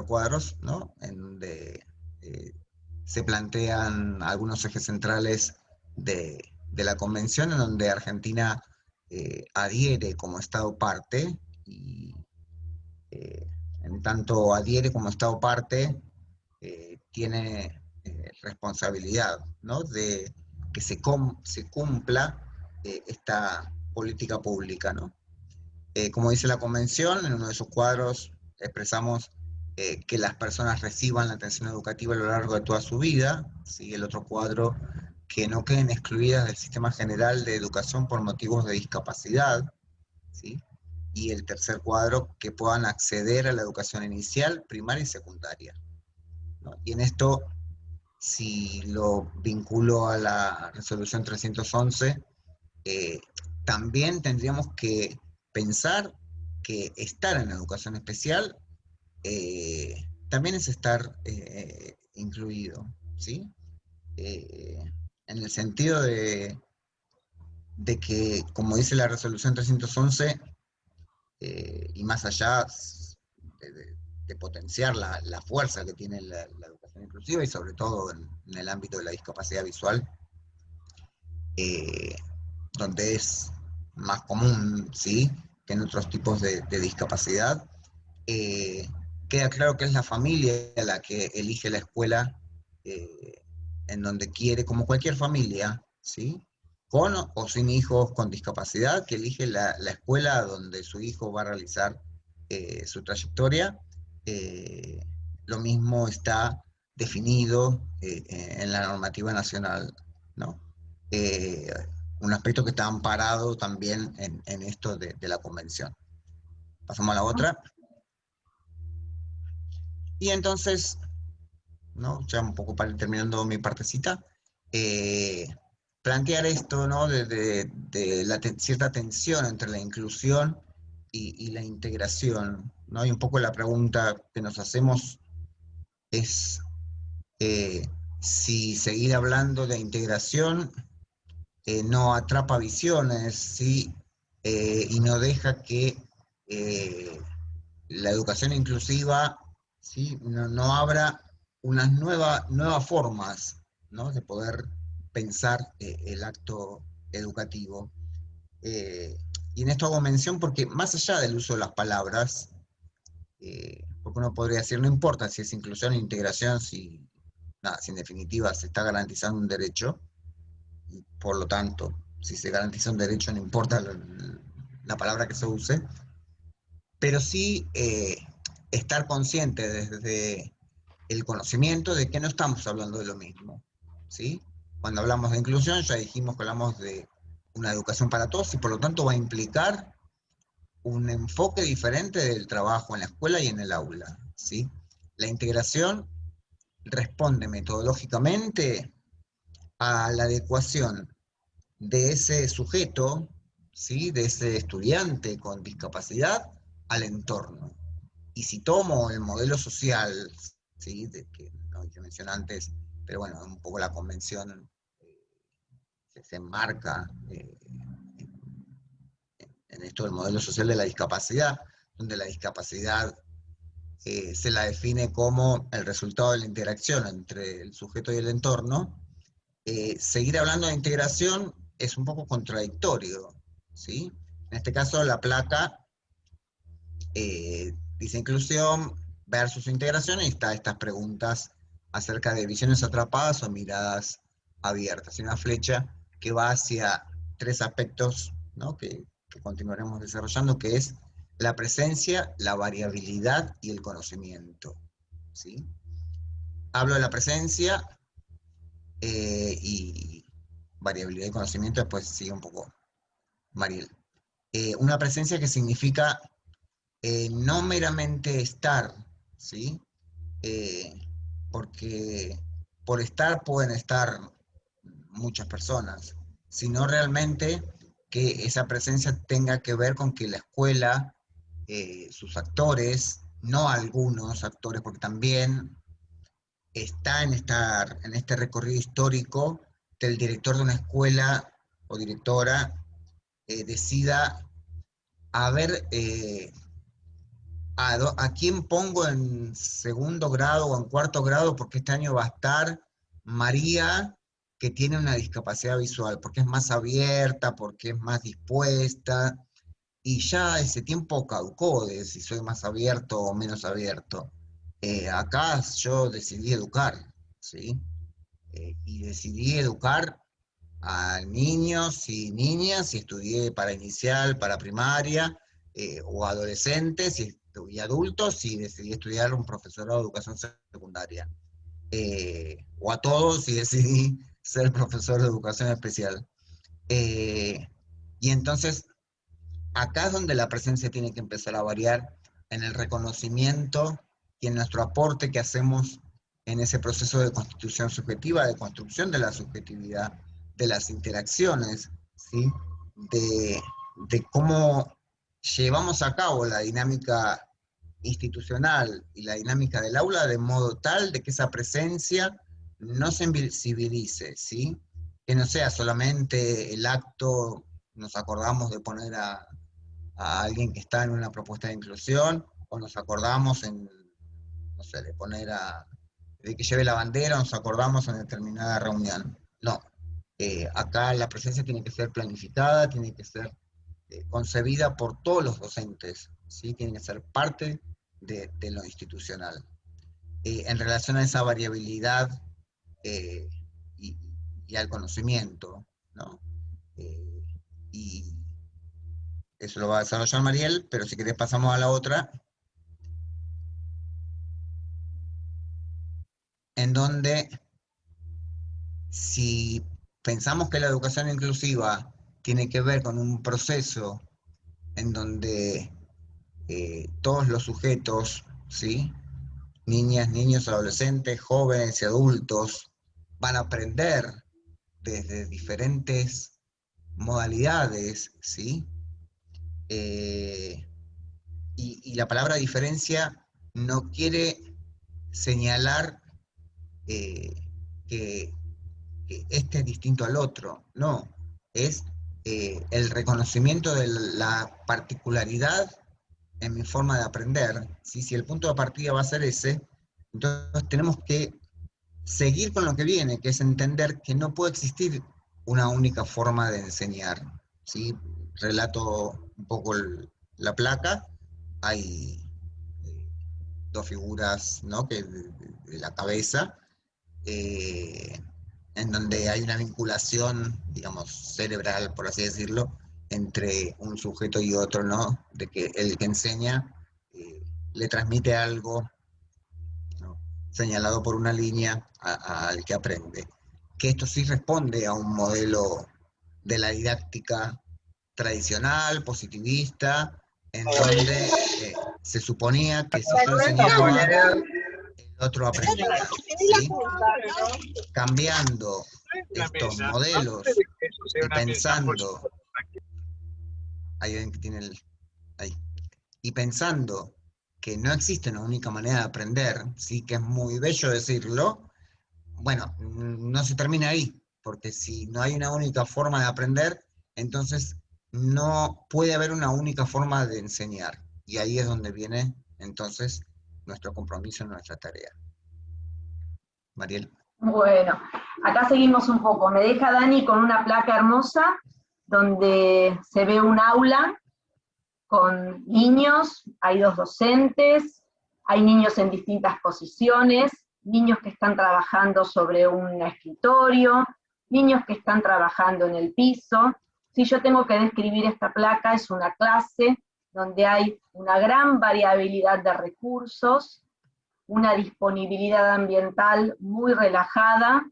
cuadros, ¿no?, en donde se plantean algunos ejes centrales de la convención, en donde Argentina adhiere como Estado parte, y en tanto adhiere como Estado parte, tiene responsabilidad, ¿no?, de que se cumpla esta política pública, ¿no? Como dice la convención, en uno de sus cuadros expresamos que las personas reciban la atención educativa a lo largo de toda su vida. ¿Sí? El otro cuadro, que no queden excluidas del sistema general de educación por motivos de discapacidad. ¿Sí? Y el tercer cuadro, que puedan acceder a la educación inicial, primaria y secundaria, ¿no? Y en esto, si lo vinculo a la resolución 311, también tendríamos que pensar que estar en la educación especial también es estar incluido, ¿sí? En el sentido de que, como dice la resolución 311, y más allá de potenciar la fuerza que tiene la educación inclusiva, y sobre todo en el ámbito de la discapacidad visual, donde es más común, ¿sí?, que en otros tipos de discapacidad, queda claro que es la familia la que elige la escuela en donde quiere, como cualquier familia, ¿sí?, con o sin hijos con discapacidad, que elige la escuela donde su hijo va a realizar su trayectoria. Lo mismo está definido en la normativa nacional, ¿no? Un aspecto que está amparado también en esto de la convención. Pasamos a la otra. Y entonces, ¿no?, ya un poco para ir terminando mi partecita, plantear esto, ¿no?, de cierta tensión entre la inclusión y la integración, ¿no? Y un poco la pregunta que nos hacemos es si seguir hablando de integración no atrapa visiones, ¿sí?, y no deja que la educación inclusiva, ¿sí?, no abra unas nuevas formas, ¿no?, de poder pensar el acto educativo. Y en esto hago mención porque, más allá del uso de las palabras, porque uno podría decir, no importa si es inclusión o integración, si en definitiva se está garantizando un derecho, y por lo tanto, si se garantiza un derecho, no importa la palabra que se use, pero sí estar consciente desde el conocimiento de que no estamos hablando de lo mismo, ¿sí? Cuando hablamos de inclusión, ya dijimos que hablamos de una educación para todos y por lo tanto va a implicar un enfoque diferente del trabajo en la escuela y en el aula, ¿sí? La integración responde metodológicamente a la adecuación de ese sujeto, ¿sí? De ese estudiante con discapacidad al entorno. Y si tomo el modelo social, ¿sí? Que mencioné antes, pero bueno, un poco la convención se enmarca en esto del modelo social de la discapacidad, donde la discapacidad se la define como el resultado de la interacción entre el sujeto y el entorno. Seguir hablando de integración es un poco contradictorio, ¿sí? En este caso, la placa dice inclusión versus integración, y está estas preguntas acerca de visiones atrapadas o miradas abiertas. Y una flecha que va hacia tres aspectos, ¿no? que continuaremos desarrollando, que es la presencia, la variabilidad y el conocimiento, ¿sí? Hablo de la presencia y variabilidad y conocimiento, después sigue un poco Mariel. Una presencia que significa no meramente estar, ¿sí? Porque por estar pueden estar muchas personas, sino realmente que esa presencia tenga que ver con que la escuela, sus actores, no algunos actores, porque también está en este recorrido histórico del director de una escuela o directora decida a ver a quién pongo en segundo grado o en cuarto grado, porque este año va a estar María, que tiene una discapacidad visual, porque es más abierta, porque es más dispuesta, y ya ese tiempo caducó de si soy más abierto o menos abierto. Acá yo decidí educar, ¿sí? Y decidí educar a niños y niñas, y estudié para inicial, para primaria, o adolescentes y adultos, y decidí estudiar un profesorado de educación secundaria. O a todos, y decidí ser profesor de educación especial. Y entonces, acá es donde la presencia tiene que empezar a variar en el reconocimiento y en nuestro aporte que hacemos en ese proceso de constitución subjetiva, de construcción de la subjetividad, de las interacciones, ¿sí? de cómo llevamos a cabo la dinámica institucional y la dinámica del aula de modo tal de que esa presencia no se invisibilice, ¿sí? Que no sea solamente el acto, nos acordamos de poner a alguien que está en una propuesta de inclusión, o nos acordamos no sé, de que lleve la bandera, o nos acordamos en determinada reunión. No, acá la presencia tiene que ser planificada, tiene que ser concebida por todos los docentes, ¿sí? Tiene que ser parte de lo institucional. En relación a esa variabilidad y al conocimiento, ¿no? Y eso lo va a desarrollar Mariel, pero si querés pasamos a la otra, en donde si pensamos que la educación inclusiva tiene que ver con un proceso en donde todos los sujetos, ¿sí? Niñas, niños, adolescentes, jóvenes y adultos, van a aprender desde diferentes modalidades, ¿sí? Y la palabra diferencia no quiere señalar que este es distinto al otro, no, es el reconocimiento de la particularidad en mi forma de aprender. ¿Sí? Si el punto de partida va a ser ese, entonces tenemos que seguir con lo que viene, que es entender que no puede existir una única forma de enseñar. ¿Sí? Relato un poco la placa, hay dos figuras, ¿no? de la cabeza, en donde hay una vinculación, digamos, cerebral, por así decirlo, entre un sujeto y otro, ¿no? De que el que enseña le transmite algo, ¿no? Señalado por una línea al que aprende. Que esto sí responde a un modelo de la didáctica tradicional, positivista, en donde se suponía que si yo enseñaba, el otro aprendía, ¿sí? Cambiando estos modelos y pensando, hay alguien que tiene ahí, y pensando que no existe una única manera de aprender, sí, que es muy bello decirlo, bueno, no se termina ahí, porque si no hay una única forma de aprender, entonces no puede haber una única forma de enseñar, y ahí es donde viene entonces nuestro compromiso, nuestra tarea. Mariel. Bueno, acá seguimos un poco. Me deja Dani con una placa hermosa donde se ve un aula con niños, hay 2 docentes, hay niños en distintas posiciones, niños que están trabajando sobre un escritorio, niños que están trabajando en el piso. Si yo tengo que describir esta placa, es una clase donde hay una gran variabilidad de recursos, una disponibilidad ambiental muy relajada,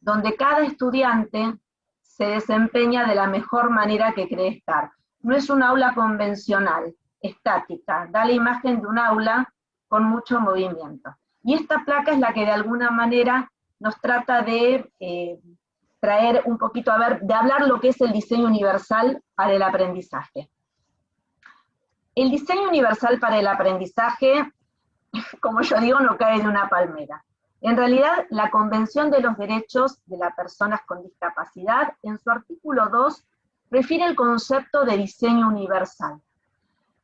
donde cada estudiante se desempeña de la mejor manera que cree estar. No es un aula convencional, estática, da la imagen de un aula con mucho movimiento. Y esta placa es la que de alguna manera nos trata de traer un poquito, de hablar lo que es el diseño universal para el aprendizaje. El diseño universal para el aprendizaje, como yo digo, no cae de una palmera. En realidad, la Convención de los Derechos de las Personas con Discapacidad, en su artículo 2, refiere el concepto de diseño universal.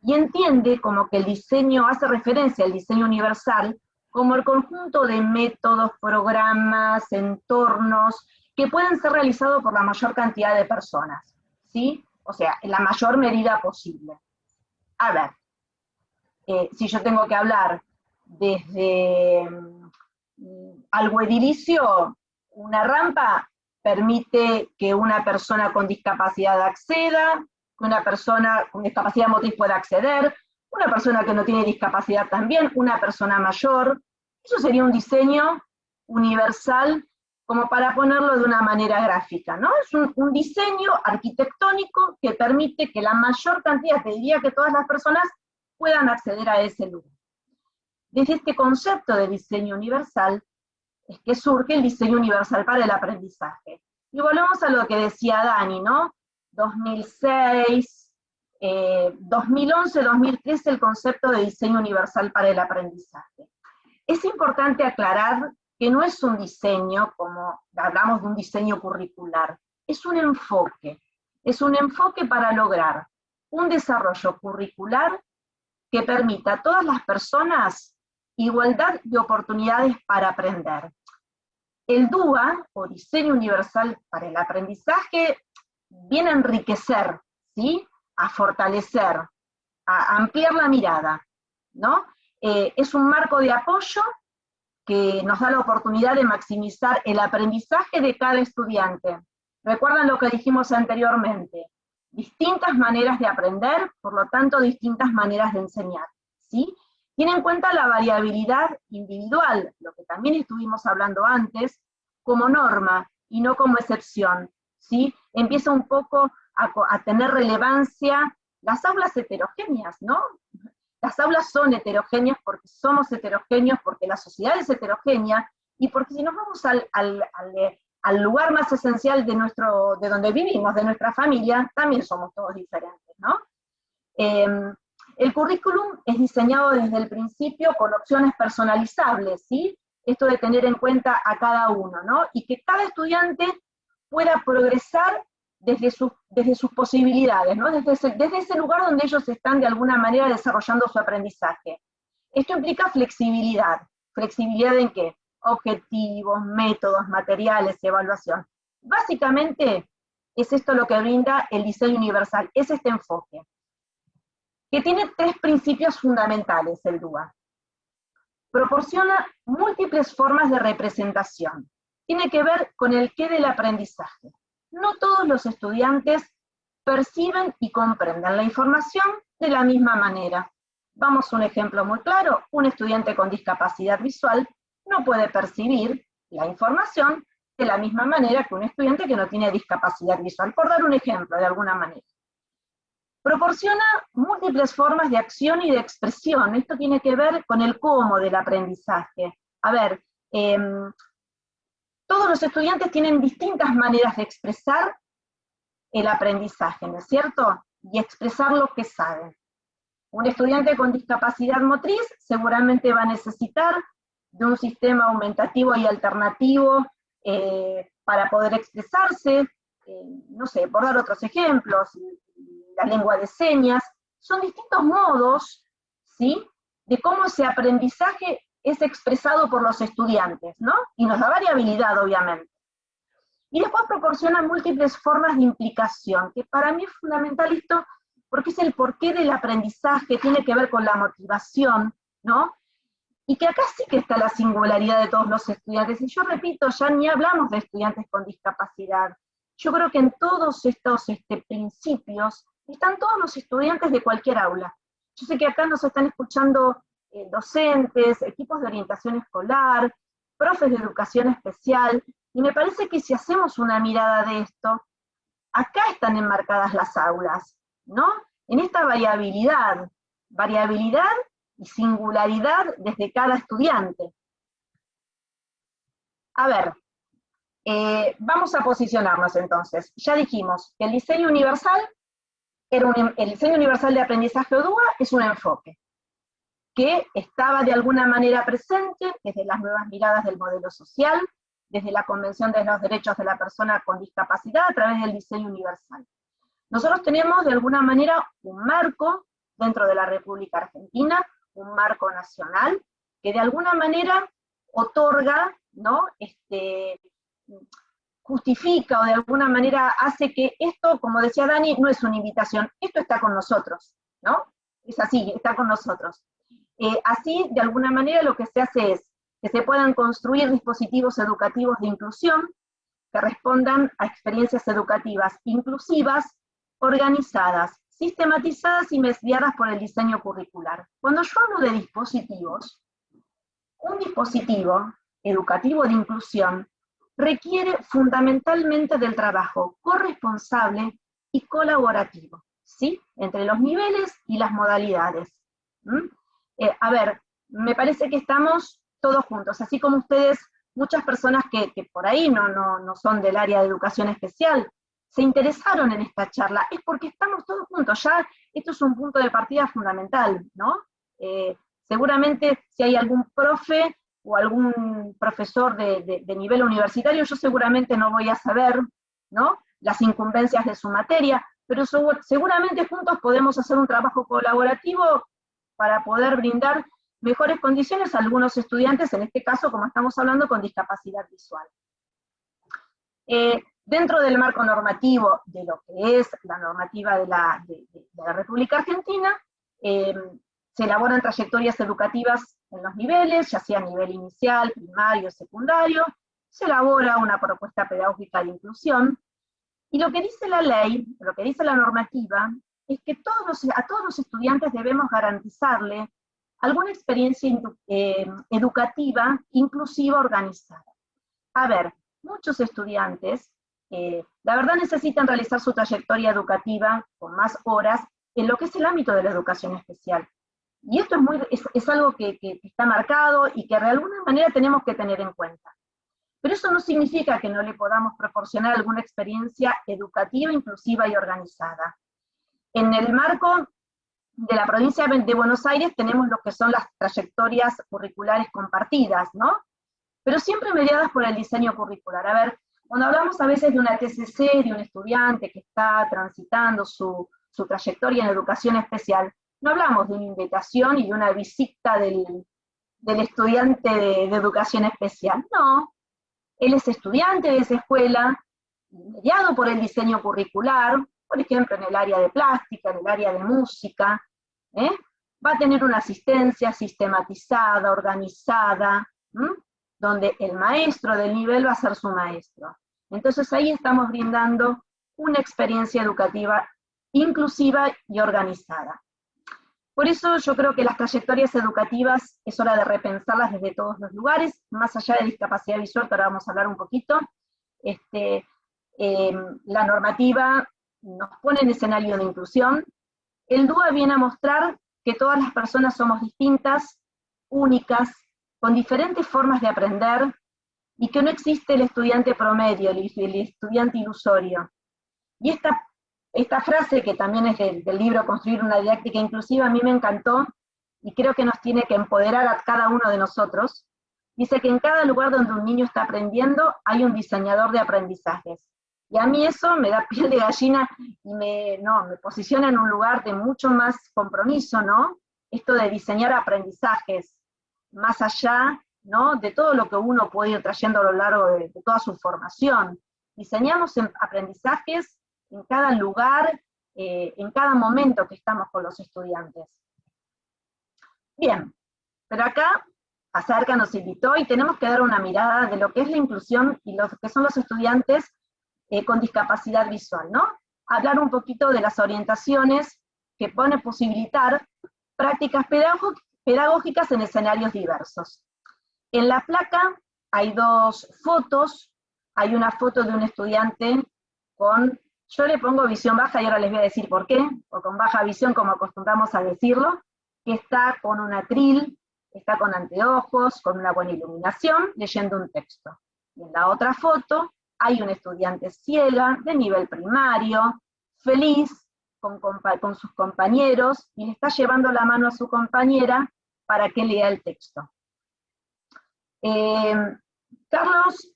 Y entiende como que el diseño, hace referencia al diseño universal, como el conjunto de métodos, programas, entornos, que pueden ser realizados por la mayor cantidad de personas, ¿sí? O sea, en la mayor medida posible. A ver, si yo tengo que hablar desde algo edilicio, una rampa permite que una persona con discapacidad acceda, que una persona con discapacidad motriz pueda acceder, una persona que no tiene discapacidad también, una persona mayor. Eso sería un diseño universal, como para ponerlo de una manera gráfica, ¿no? Es un diseño arquitectónico que permite que la mayor cantidad, te diría que todas las personas, puedan acceder a ese lugar. Desde este concepto de diseño universal es que surge el diseño universal para el aprendizaje. Y volvemos a lo que decía Dani, ¿no? 2006, 2011, 2013, el concepto de diseño universal para el aprendizaje. Es importante aclarar que no es un diseño, como hablamos de un diseño curricular, es un enfoque para lograr un desarrollo curricular que permita a todas las personas igualdad de oportunidades para aprender. El DUA, o Diseño Universal para el Aprendizaje, viene a enriquecer, ¿sí? A fortalecer, a ampliar la mirada, ¿no? Es un marco de apoyo que nos da la oportunidad de maximizar el aprendizaje de cada estudiante. ¿Recuerdan lo que dijimos anteriormente? Distintas maneras de aprender, por lo tanto, distintas maneras de enseñar, ¿sí? Tiene en cuenta la variabilidad individual, lo que también estuvimos hablando antes, como norma y no como excepción, ¿sí? Empieza un poco a tener relevancia las aulas heterogéneas, ¿no? Las aulas son heterogéneas porque somos heterogéneos, porque la sociedad es heterogénea, y porque si nos vamos al lugar más esencial de donde vivimos, de nuestra familia, también somos todos diferentes, ¿no? El currículum es diseñado desde el principio con opciones personalizables, ¿sí? Esto de tener en cuenta a cada uno, ¿no? Y que cada estudiante pueda progresar desde sus posibilidades, ¿no? Desde ese lugar donde ellos están de alguna manera desarrollando su aprendizaje. Esto implica flexibilidad. ¿Flexibilidad en qué? Objetivos, métodos, materiales, evaluación. Básicamente es esto lo que brinda el diseño universal, es este enfoque, que tiene 3 principios fundamentales el DUA. Proporciona múltiples formas de representación. Tiene que ver con el qué del aprendizaje. No todos los estudiantes perciben y comprenden la información de la misma manera. Vamos a un ejemplo muy claro. Un estudiante con discapacidad visual no puede percibir la información de la misma manera que un estudiante que no tiene discapacidad visual, por dar un ejemplo de alguna manera. Proporciona múltiples formas de acción y de expresión. Esto tiene que ver con el cómo del aprendizaje. A ver, todos los estudiantes tienen distintas maneras de expresar el aprendizaje, ¿no es cierto? Y expresar lo que saben. Un estudiante con discapacidad motriz seguramente va a necesitar de un sistema aumentativo y alternativo para poder expresarse, no sé, por dar otros ejemplos, la lengua de señas, son distintos modos, ¿sí?, de cómo ese aprendizaje es expresado por los estudiantes, ¿no? Y nos da variabilidad, obviamente. Y después proporciona múltiples formas de implicación, que para mí es fundamental esto, porque es el porqué del aprendizaje, tiene que ver con la motivación, ¿no? Y que acá sí que está la singularidad de todos los estudiantes, y yo repito, ya ni hablamos de estudiantes con discapacidad. Yo creo que en todos estos principios están todos los estudiantes de cualquier aula. Yo sé que acá nos están escuchando docentes, equipos de orientación escolar, profes de educación especial, y me parece que si hacemos una mirada de esto, acá están enmarcadas las aulas, ¿no? En esta variabilidad y singularidad desde cada estudiante. A ver, vamos a posicionarnos entonces. Ya dijimos que el diseño universal, el diseño universal de aprendizaje ODUA es un enfoque que estaba de alguna manera presente desde las nuevas miradas del modelo social, desde la Convención de los Derechos de la Persona con Discapacidad a través del diseño universal. Nosotros tenemos de alguna manera un marco dentro de la República Argentina, un marco nacional, que de alguna manera otorga, ¿no?, justifica o de alguna manera hace que esto, como decía Dani, no es una invitación, esto está con nosotros, ¿no? Es así, está con nosotros. Así, de alguna manera, lo que se hace es que se puedan construir dispositivos educativos de inclusión que respondan a experiencias educativas inclusivas, organizadas, sistematizadas y mediadas por el diseño curricular. Cuando yo hablo de dispositivos, un dispositivo educativo de inclusión requiere fundamentalmente del trabajo corresponsable y colaborativo, ¿sí?, entre los niveles y las modalidades. A ver, me parece que estamos todos juntos, así como ustedes, muchas personas que por ahí no son del área de educación especial, se interesaron en esta charla, es porque estamos todos juntos, ya esto es un punto de partida fundamental, ¿no? Seguramente si hay algún profe o algún profesor de nivel universitario, yo seguramente no voy a saber, ¿no?, las incumbencias de su materia, pero seguramente juntos podemos hacer un trabajo colaborativo para poder brindar mejores condiciones a algunos estudiantes, en este caso, como estamos hablando, con discapacidad visual. Dentro del marco normativo de lo que es la normativa de la República Argentina, se elaboran trayectorias educativas en los niveles, ya sea a nivel inicial, primario, secundario, se elabora una propuesta pedagógica de inclusión, y lo que dice la ley, lo que dice la normativa, es que a todos los estudiantes debemos garantizarle alguna experiencia educativa, inclusiva, organizada. A ver, muchos estudiantes, la verdad necesitan realizar su trayectoria educativa con más horas en lo que es el ámbito de la educación especial. Y esto es algo que está marcado y que de alguna manera tenemos que tener en cuenta. Pero eso no significa que no le podamos proporcionar alguna experiencia educativa, inclusiva y organizada. En el marco de la provincia de Buenos Aires tenemos lo que son las trayectorias curriculares compartidas, ¿no? Pero siempre mediadas por el diseño curricular. A ver, cuando hablamos a veces de una TCC, de un estudiante que está transitando su trayectoria en educación especial, no hablamos de una invitación y de una visita del estudiante de educación especial, no. Él es estudiante de esa escuela, mediado por el diseño curricular, por ejemplo en el área de plástica, en el área de música, va a tener una asistencia sistematizada, organizada, donde el maestro del nivel va a ser su maestro. Entonces ahí estamos brindando una experiencia educativa inclusiva y organizada. Por eso yo creo que las trayectorias educativas es hora de repensarlas desde todos los lugares, más allá de discapacidad visual, que ahora vamos a hablar un poquito, La normativa nos pone en escenario de inclusión. El DUA viene a mostrar que todas las personas somos distintas, únicas, con diferentes formas de aprender, y que no existe el estudiante promedio, el estudiante ilusorio. Y esta frase, que también es del libro Construir una didáctica inclusiva, a mí me encantó, y creo que nos tiene que empoderar a cada uno de nosotros. Dice que en cada lugar donde un niño está aprendiendo, hay un diseñador de aprendizajes. Y a mí eso me da piel de gallina, y me posiciona en un lugar de mucho más compromiso, ¿no? Esto de diseñar aprendizajes, más allá, ¿no?, de todo lo que uno puede ir trayendo a lo largo de toda su formación. Diseñamos aprendizajes en cada lugar, en cada momento que estamos con los estudiantes. Bien, pero acá Acerca nos invitó y tenemos que dar una mirada de lo que es la inclusión y lo que son los estudiantes con discapacidad visual, ¿no? Hablar un poquito de las orientaciones que pone posibilitar prácticas pedagógicas en escenarios diversos. En la placa hay dos fotos. Hay una foto de un estudiante con, yo le pongo visión baja y ahora les voy a decir por qué, o con baja visión como acostumbramos a decirlo, que está con un atril, está con anteojos, con una buena iluminación, leyendo un texto. Y en la otra foto hay un estudiante ciega, de nivel primario, feliz, con sus compañeros, y le está llevando la mano a su compañera para que lea el texto. Carlos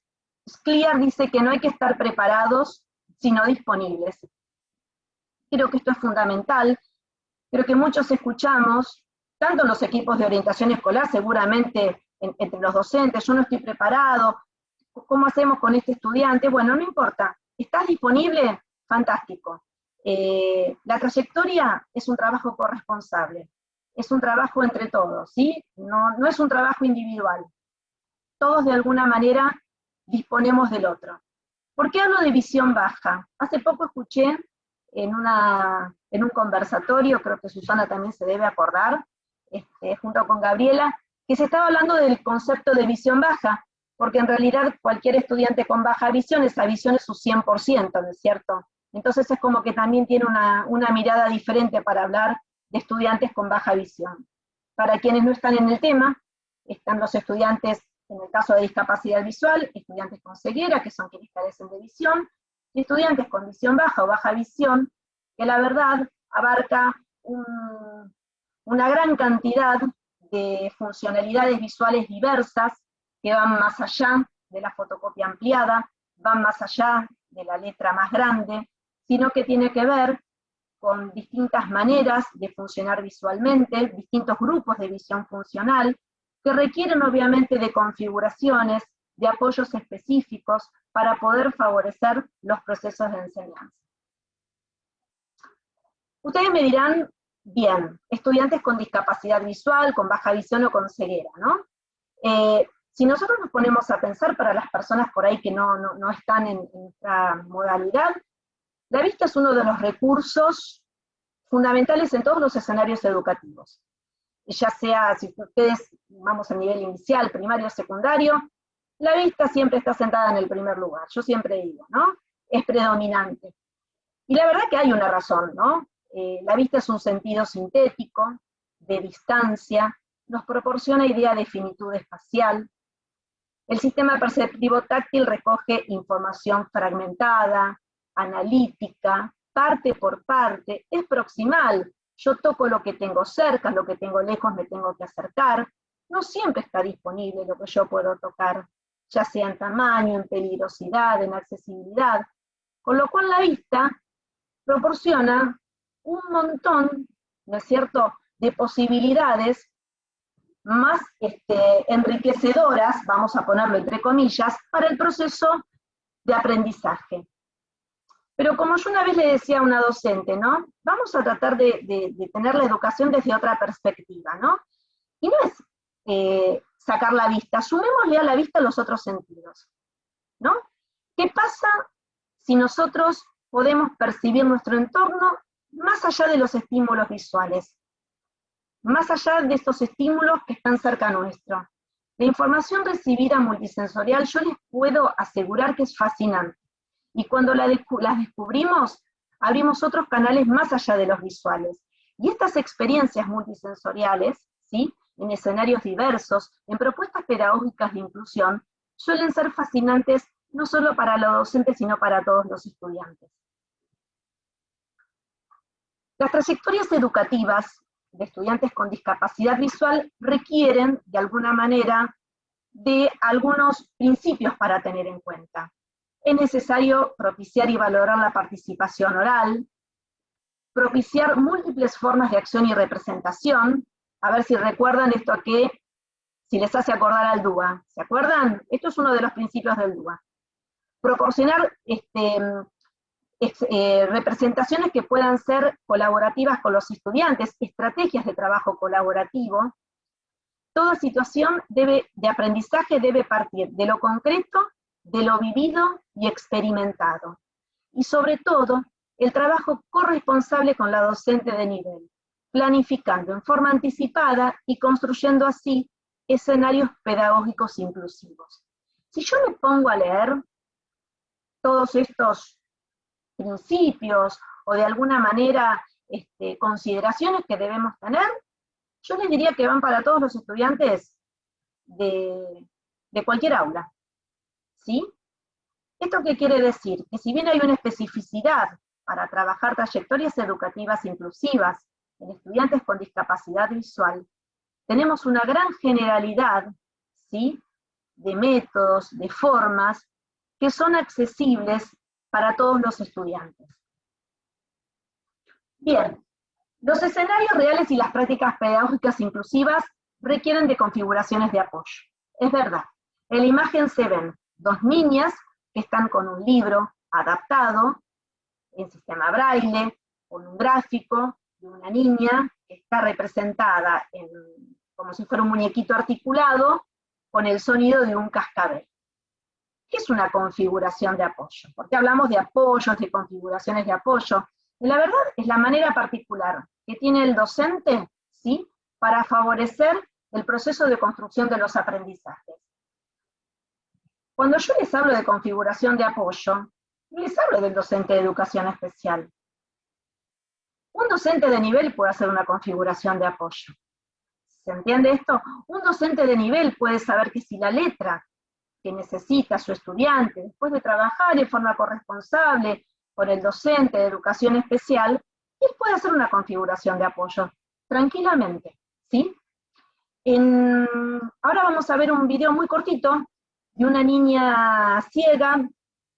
Scliar dice que no hay que estar preparados, sino disponibles. Creo que esto es fundamental. Creo que muchos escuchamos, tanto en los equipos de orientación escolar, seguramente entre los docentes, yo no estoy preparado, ¿cómo hacemos con este estudiante? Bueno, no importa, ¿estás disponible? Fantástico. La trayectoria es un trabajo corresponsable, es un trabajo entre todos, ¿sí? No es un trabajo individual. Todos de alguna manera disponemos del otro. ¿Por qué hablo de visión baja? Hace poco escuché en un conversatorio, creo que Susana también se debe acordar, junto con Gabriela, que se estaba hablando del concepto de visión baja, porque en realidad cualquier estudiante con baja visión, esa visión es su 100%, ¿no es cierto? Entonces es como que también tiene una mirada diferente para hablar de estudiantes con baja visión. Para quienes no están en el tema, están los estudiantes, en el caso de discapacidad visual, estudiantes con ceguera, que son quienes carecen de visión, y estudiantes con visión baja o baja visión, que la verdad abarca una gran cantidad de funcionalidades visuales diversas, que van más allá de la fotocopia ampliada, van más allá de la letra más grande, sino que tiene que ver con distintas maneras de funcionar visualmente, distintos grupos de visión funcional, que requieren obviamente de configuraciones, de apoyos específicos para poder favorecer los procesos de enseñanza. Ustedes me dirán, bien, estudiantes con discapacidad visual, con baja visión o con ceguera, ¿no? Si nosotros nos ponemos a pensar para las personas por ahí que no están en esta modalidad, la vista es uno de los recursos fundamentales en todos los escenarios educativos. Ya sea, si ustedes vamos a nivel inicial, primario, secundario, la vista siempre está sentada en el primer lugar, yo siempre digo, ¿no? Es predominante. Y la verdad que hay una razón, ¿no? La vista es un sentido sintético, de distancia, nos proporciona idea de finitud espacial. El sistema perceptivo táctil recoge información fragmentada, analítica, parte por parte, es proximal. Yo toco lo que tengo cerca, lo que tengo lejos me tengo que acercar. No siempre está disponible lo que yo puedo tocar, ya sea en tamaño, en peligrosidad, en accesibilidad. Con lo cual la vista proporciona un montón, ¿no es cierto?, de posibilidades más enriquecedoras, vamos a ponerlo entre comillas, para el proceso de aprendizaje. Pero como yo una vez le decía a una docente, ¿no? Vamos a tratar de tener la educación desde otra perspectiva, ¿no? Y no es sacar la vista, sumémosle a la vista los otros sentidos, ¿no? ¿Qué pasa si nosotros podemos percibir nuestro entorno más allá de los estímulos visuales? Más allá de estos estímulos que están cerca nuestro. La información recibida multisensorial yo les puedo asegurar que es fascinante. Y cuando las descubrimos, abrimos otros canales más allá de los visuales. Y estas experiencias multisensoriales, ¿sí?, en escenarios diversos, en propuestas pedagógicas de inclusión, suelen ser fascinantes no solo para los docentes, sino para todos los estudiantes. Las trayectorias educativas de estudiantes con discapacidad visual requieren, de alguna manera, de algunos principios para tener en cuenta. Es necesario propiciar y valorar la participación oral, propiciar múltiples formas de acción y representación, a ver si recuerdan esto aquí, si les hace acordar al DUA. ¿Se acuerdan? Esto es uno de los principios del DUA. Proporcionar representaciones que puedan ser colaborativas con los estudiantes, estrategias de trabajo colaborativo. Toda situación de aprendizaje debe partir de lo concreto, de lo vivido y experimentado. Y sobre todo, el trabajo corresponsable con la docente de nivel, planificando en forma anticipada y construyendo así escenarios pedagógicos inclusivos. Si yo me pongo a leer todos estos principios o de alguna manera consideraciones que debemos tener, yo les diría que van para todos los estudiantes de cualquier aula, ¿sí? ¿Esto qué quiere decir? Que si bien hay una especificidad para trabajar trayectorias educativas inclusivas en estudiantes con discapacidad visual, tenemos una gran generalidad, ¿sí?, de métodos, de formas, que son accesibles para todos los estudiantes. Bien, los escenarios reales y las prácticas pedagógicas inclusivas requieren de configuraciones de apoyo. Es verdad, en la imagen se ven dos niñas que están con un libro adaptado en sistema braille, con un gráfico de una niña que está representada como si fuera un muñequito articulado con el sonido de un cascabel. ¿Qué es una configuración de apoyo? Porque hablamos de apoyos, de configuraciones de apoyo. La verdad es la manera particular que tiene el docente, ¿sí?, para favorecer el proceso de construcción de los aprendizajes. Cuando yo les hablo de configuración de apoyo, les hablo del docente de educación especial. Un docente de nivel puede hacer una configuración de apoyo. ¿Se entiende esto? Un docente de nivel puede saber que si la letra que necesita su estudiante, después de trabajar en forma corresponsable con el docente de educación especial, él puede hacer una configuración de apoyo, tranquilamente, ¿sí? Ahora vamos a ver un video muy cortito de una niña ciega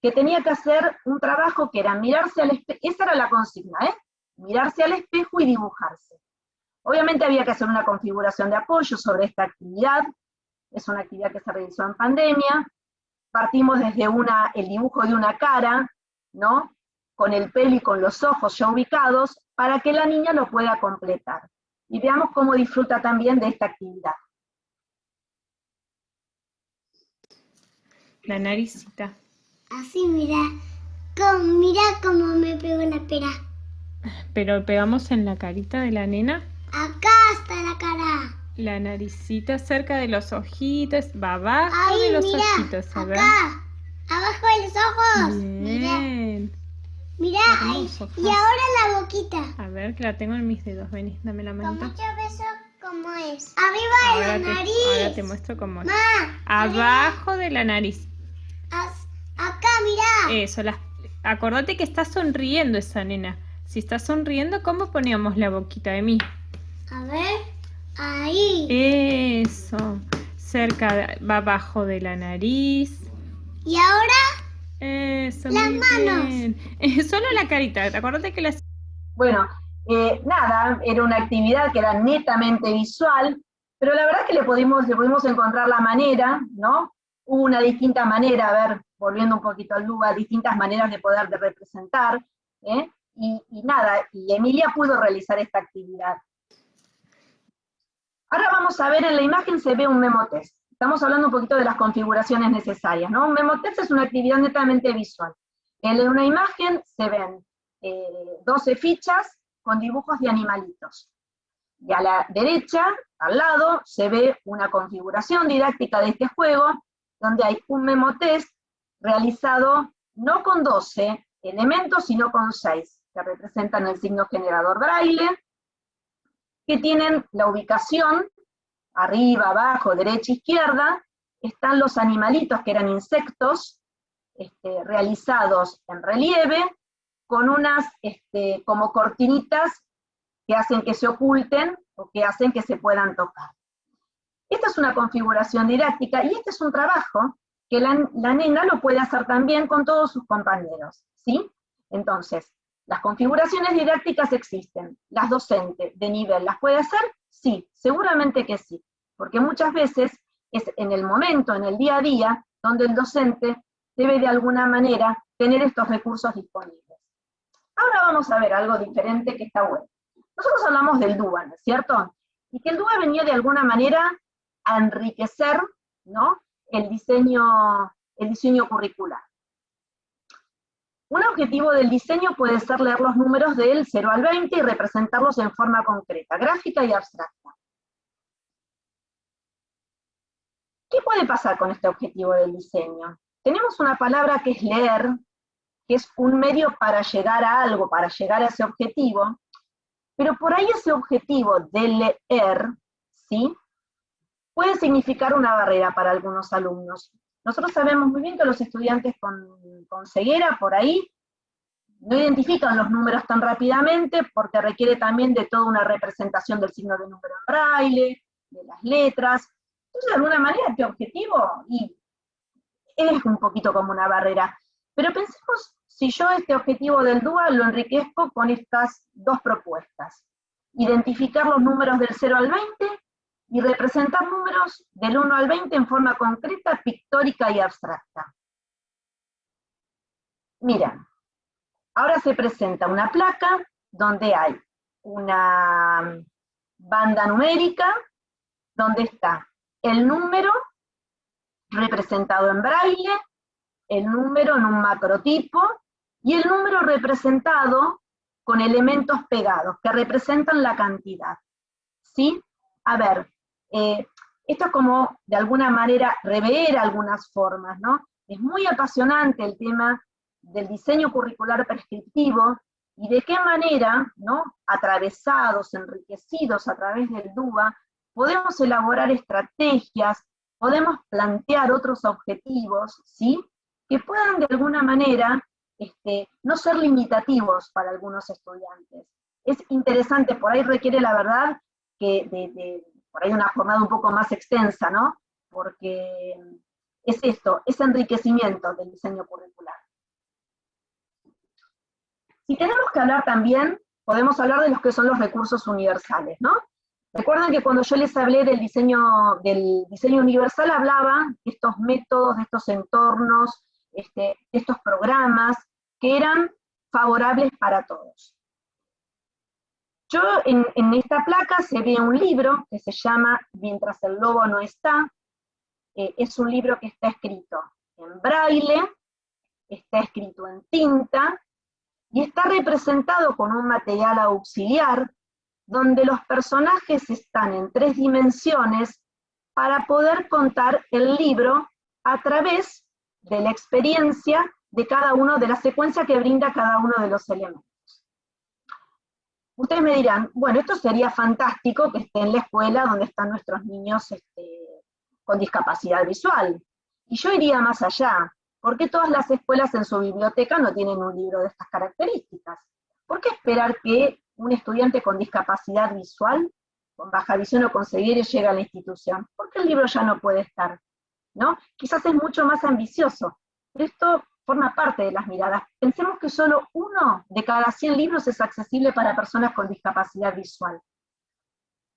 que tenía que hacer un trabajo que era mirarse al espejo, esa era la consigna, mirarse al espejo y dibujarse. Obviamente había que hacer una configuración de apoyo sobre esta actividad, es una actividad que se realizó en pandemia, partimos desde el dibujo de una cara, ¿no?, con el pelo y con los ojos ya ubicados, para que la niña lo pueda completar. Y veamos cómo disfruta también de esta actividad. La naricita. Así, mira cómo me pego la pera. Pero pegamos en la carita de la nena. Acá está la cara. La naricita cerca de los ojitos, va abajo Ahí, de los mira, ojitos, a ver. acá, abajo de los ojos. Bien. Mira, ahí. Hermoso, Y ahora la boquita. A ver, que la tengo en mis dedos, vení, dame la Con manito. mucho beso, ¿cómo es? Arriba de la nariz. Ahora te muestro cómo es. Ma, Abajo de la nariz. acá, mira. Eso, acordate que está sonriendo esa nena. Si está sonriendo, ¿cómo poníamos la boquita de mí? A ver, ahí. Eso, va abajo de la nariz. Y ahora, Eso, las muy manos. bien. Solo la carita, acordate que las... Bueno, nada, era una actividad que era netamente visual, pero la verdad que le pudimos encontrar la manera, ¿no? Hubo una distinta manera, a ver, volviendo un poquito al DUA, distintas maneras de poder representar, y nada, y Emilia pudo realizar esta actividad. Ahora vamos a ver, en la imagen se ve un memotest. Estamos hablando un poquito de las configuraciones necesarias, ¿no? Un memotest es una actividad netamente visual. En una imagen se ven 12 fichas con dibujos de animalitos. Y a la derecha al lado se ve una configuración didáctica de este juego, donde hay un memotest realizado no con 12 elementos, sino con 6, que representan el signo generador braille, que tienen la ubicación, arriba, abajo, derecha, izquierda, están los animalitos que eran insectos, realizados en relieve, con unas como cortinitas que hacen que se oculten o que hacen que se puedan tocar. Esta es una configuración didáctica y este es un trabajo que la nena lo puede hacer también con todos sus compañeros, ¿sí? Entonces, las configuraciones didácticas existen. ¿Las docentes de nivel las puede hacer? Sí, seguramente que sí, porque muchas veces es en el momento, en el día a día, donde el docente debe de alguna manera tener estos recursos disponibles. Ahora vamos a ver algo diferente que está bueno. Nosotros hablamos del DUA, ¿no es cierto? Y que el DUA venía de alguna manera a enriquecer, ¿no?, el diseño curricular. Un objetivo del diseño puede ser leer los números del 0 al 20 y representarlos en forma concreta, gráfica y abstracta. ¿Qué puede pasar con este objetivo del diseño? Tenemos una palabra que es leer, que es un medio para llegar a algo, para llegar a ese objetivo, pero por ahí ese objetivo de leer, ¿sí?, puede significar una barrera para algunos alumnos. Nosotros sabemos muy bien que los estudiantes con ceguera, por ahí, no identifican los números tan rápidamente, porque requiere también de toda una representación del signo de número en braille, de las letras. Entonces, de alguna manera, este objetivo es un poquito como una barrera. Pero pensemos si yo este objetivo del DUA lo enriquezco con estas dos propuestas. Identificar los números del 0 al 20 y representar números del 1 al 20 en forma concreta, pictórica y abstracta. Mira, ahora se presenta una placa donde hay una banda numérica, donde está el número representado en braille, el número en un macrotipo, y el número representado con elementos pegados, que representan la cantidad. ¿Sí? A ver, esto es como, de alguna manera, rever algunas formas, ¿no? Es muy apasionante el tema del diseño curricular prescriptivo, y de qué manera, ¿no?, atravesados, enriquecidos a través del DUA, podemos elaborar estrategias, podemos plantear otros objetivos, ¿sí?, que puedan de alguna manera no ser limitativos para algunos estudiantes. Es interesante, por ahí requiere, la verdad, que por ahí una jornada un poco más extensa, ¿no?, porque es esto, es enriquecimiento del diseño curricular. Si tenemos que hablar también, podemos hablar de los que son los recursos universales, ¿no? Recuerden que cuando yo les hablé del diseño universal, hablaba de estos métodos, de estos entornos, de estos programas, que eran favorables para todos. Yo, en esta placa se ve un libro que se llama Mientras el lobo no está. Es un libro que está escrito en braille, está escrito en tinta, y está representado con un material auxiliar, donde los personajes están en 3 dimensiones para poder contar el libro a través de la experiencia de cada uno, de la secuencia que brinda cada uno de los elementos. Ustedes me dirán, bueno, esto sería fantástico que esté en la escuela donde están nuestros niños con discapacidad visual. Y yo iría más allá. ¿Por qué todas las escuelas en su biblioteca no tienen un libro de estas características? ¿Por qué esperar que un estudiante con discapacidad visual, con baja visión o con ceguera, llegue a la institución? ¿Por qué el libro ya no puede estar? ¿No? Quizás es mucho más ambicioso, pero esto forma parte de las miradas. Pensemos que solo 1 de cada 100 libros es accesible para personas con discapacidad visual.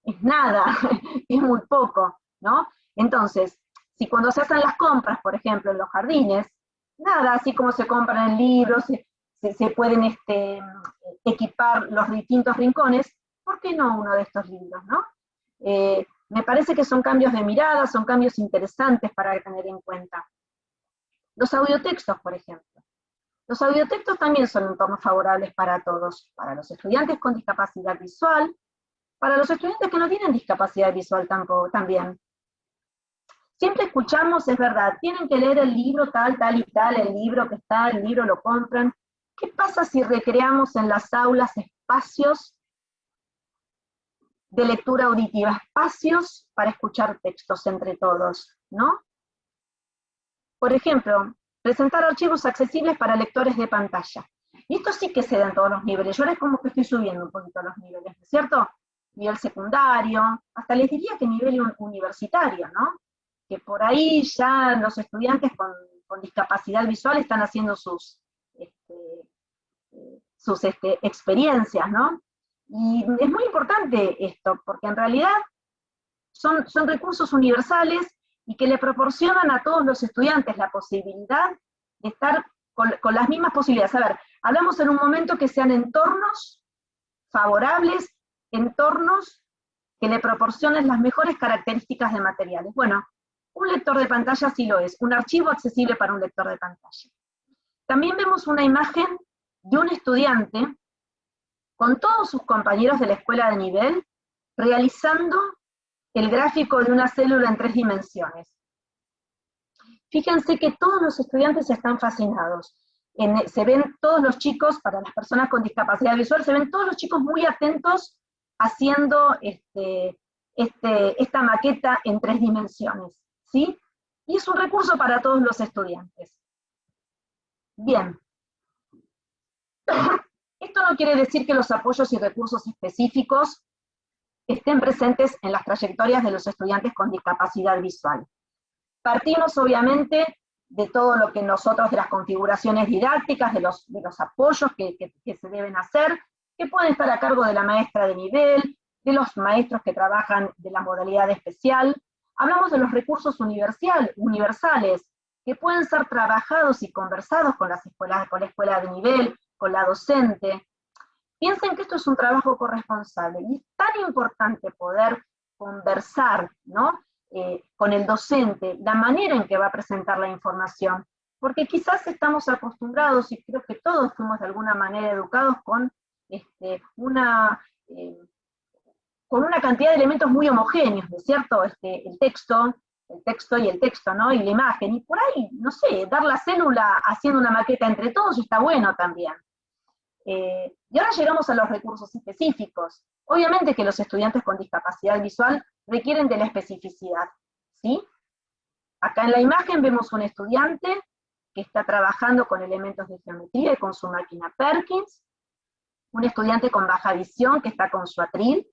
Es nada, es muy poco, ¿no? Entonces, si cuando se hacen las compras, por ejemplo, en los jardines, nada, así como se compran libros, se pueden equipar los distintos rincones, ¿por qué no uno de estos libros, no? Me parece que son cambios de mirada, son cambios interesantes para tener en cuenta. Los audiotextos, por ejemplo. Los audiotextos también son entornos favorables para todos, para los estudiantes con discapacidad visual, para los estudiantes que no tienen discapacidad visual tampoco, también. Siempre escuchamos, es verdad, tienen que leer el libro tal, tal y tal, el libro que está, el libro lo compran. ¿Qué pasa si recreamos en las aulas espacios de lectura auditiva, espacios para escuchar textos entre todos, ¿no? Por ejemplo, presentar archivos accesibles para lectores de pantalla. Y esto sí que se da en todos los niveles. Yo ahora es como que estoy subiendo un poquito los niveles, ¿no es cierto? Nivel secundario, hasta les diría que nivel universitario, ¿no? Que por ahí ya los estudiantes con discapacidad visual están haciendo sus experiencias, ¿no? Y es muy importante esto, porque en realidad son recursos universales y que le proporcionan a todos los estudiantes la posibilidad de estar con las mismas posibilidades. A ver, hablamos en un momento que sean entornos favorables, entornos que le proporcionen las mejores características de materiales. Bueno, un lector de pantalla sí lo es, un archivo accesible para un lector de pantalla. También vemos una imagen de un estudiante con todos sus compañeros de la escuela de nivel realizando el gráfico de una célula en 3 dimensiones. Fíjense que todos los estudiantes están fascinados. Se ven todos los chicos, para las personas con discapacidad visual, se ven todos los chicos muy atentos haciendo esta maqueta en 3 dimensiones, ¿sí? Y es un recurso para todos los estudiantes. Bien. Esto no quiere decir que los apoyos y recursos específicos estén presentes en las trayectorias de los estudiantes con discapacidad visual. Partimos obviamente de todo lo que nosotros, de las configuraciones didácticas, de los apoyos que se deben hacer, que pueden estar a cargo de la maestra de nivel, de los maestros que trabajan de la modalidad especial. Hablamos de los recursos universales, que pueden ser trabajados y conversados con las escuelas, con la escuela de nivel, con la docente. Piensen que esto es un trabajo corresponsable, y es tan importante poder conversar, ¿no? Con el docente, la manera en que va a presentar la información, porque quizás estamos acostumbrados, y creo que todos fuimos de alguna manera educados con una cantidad de elementos muy homogéneos, ¿no es cierto? El texto y el texto, ¿no? Y la imagen, y por ahí, no sé, dar la célula haciendo una maqueta entre todos está bueno también. Y ahora llegamos a los recursos específicos. Obviamente que los estudiantes con discapacidad visual requieren de la especificidad, ¿sí? Acá en la imagen vemos un estudiante que está trabajando con elementos de geometría y con su máquina Perkins, un estudiante con baja visión que está con su atril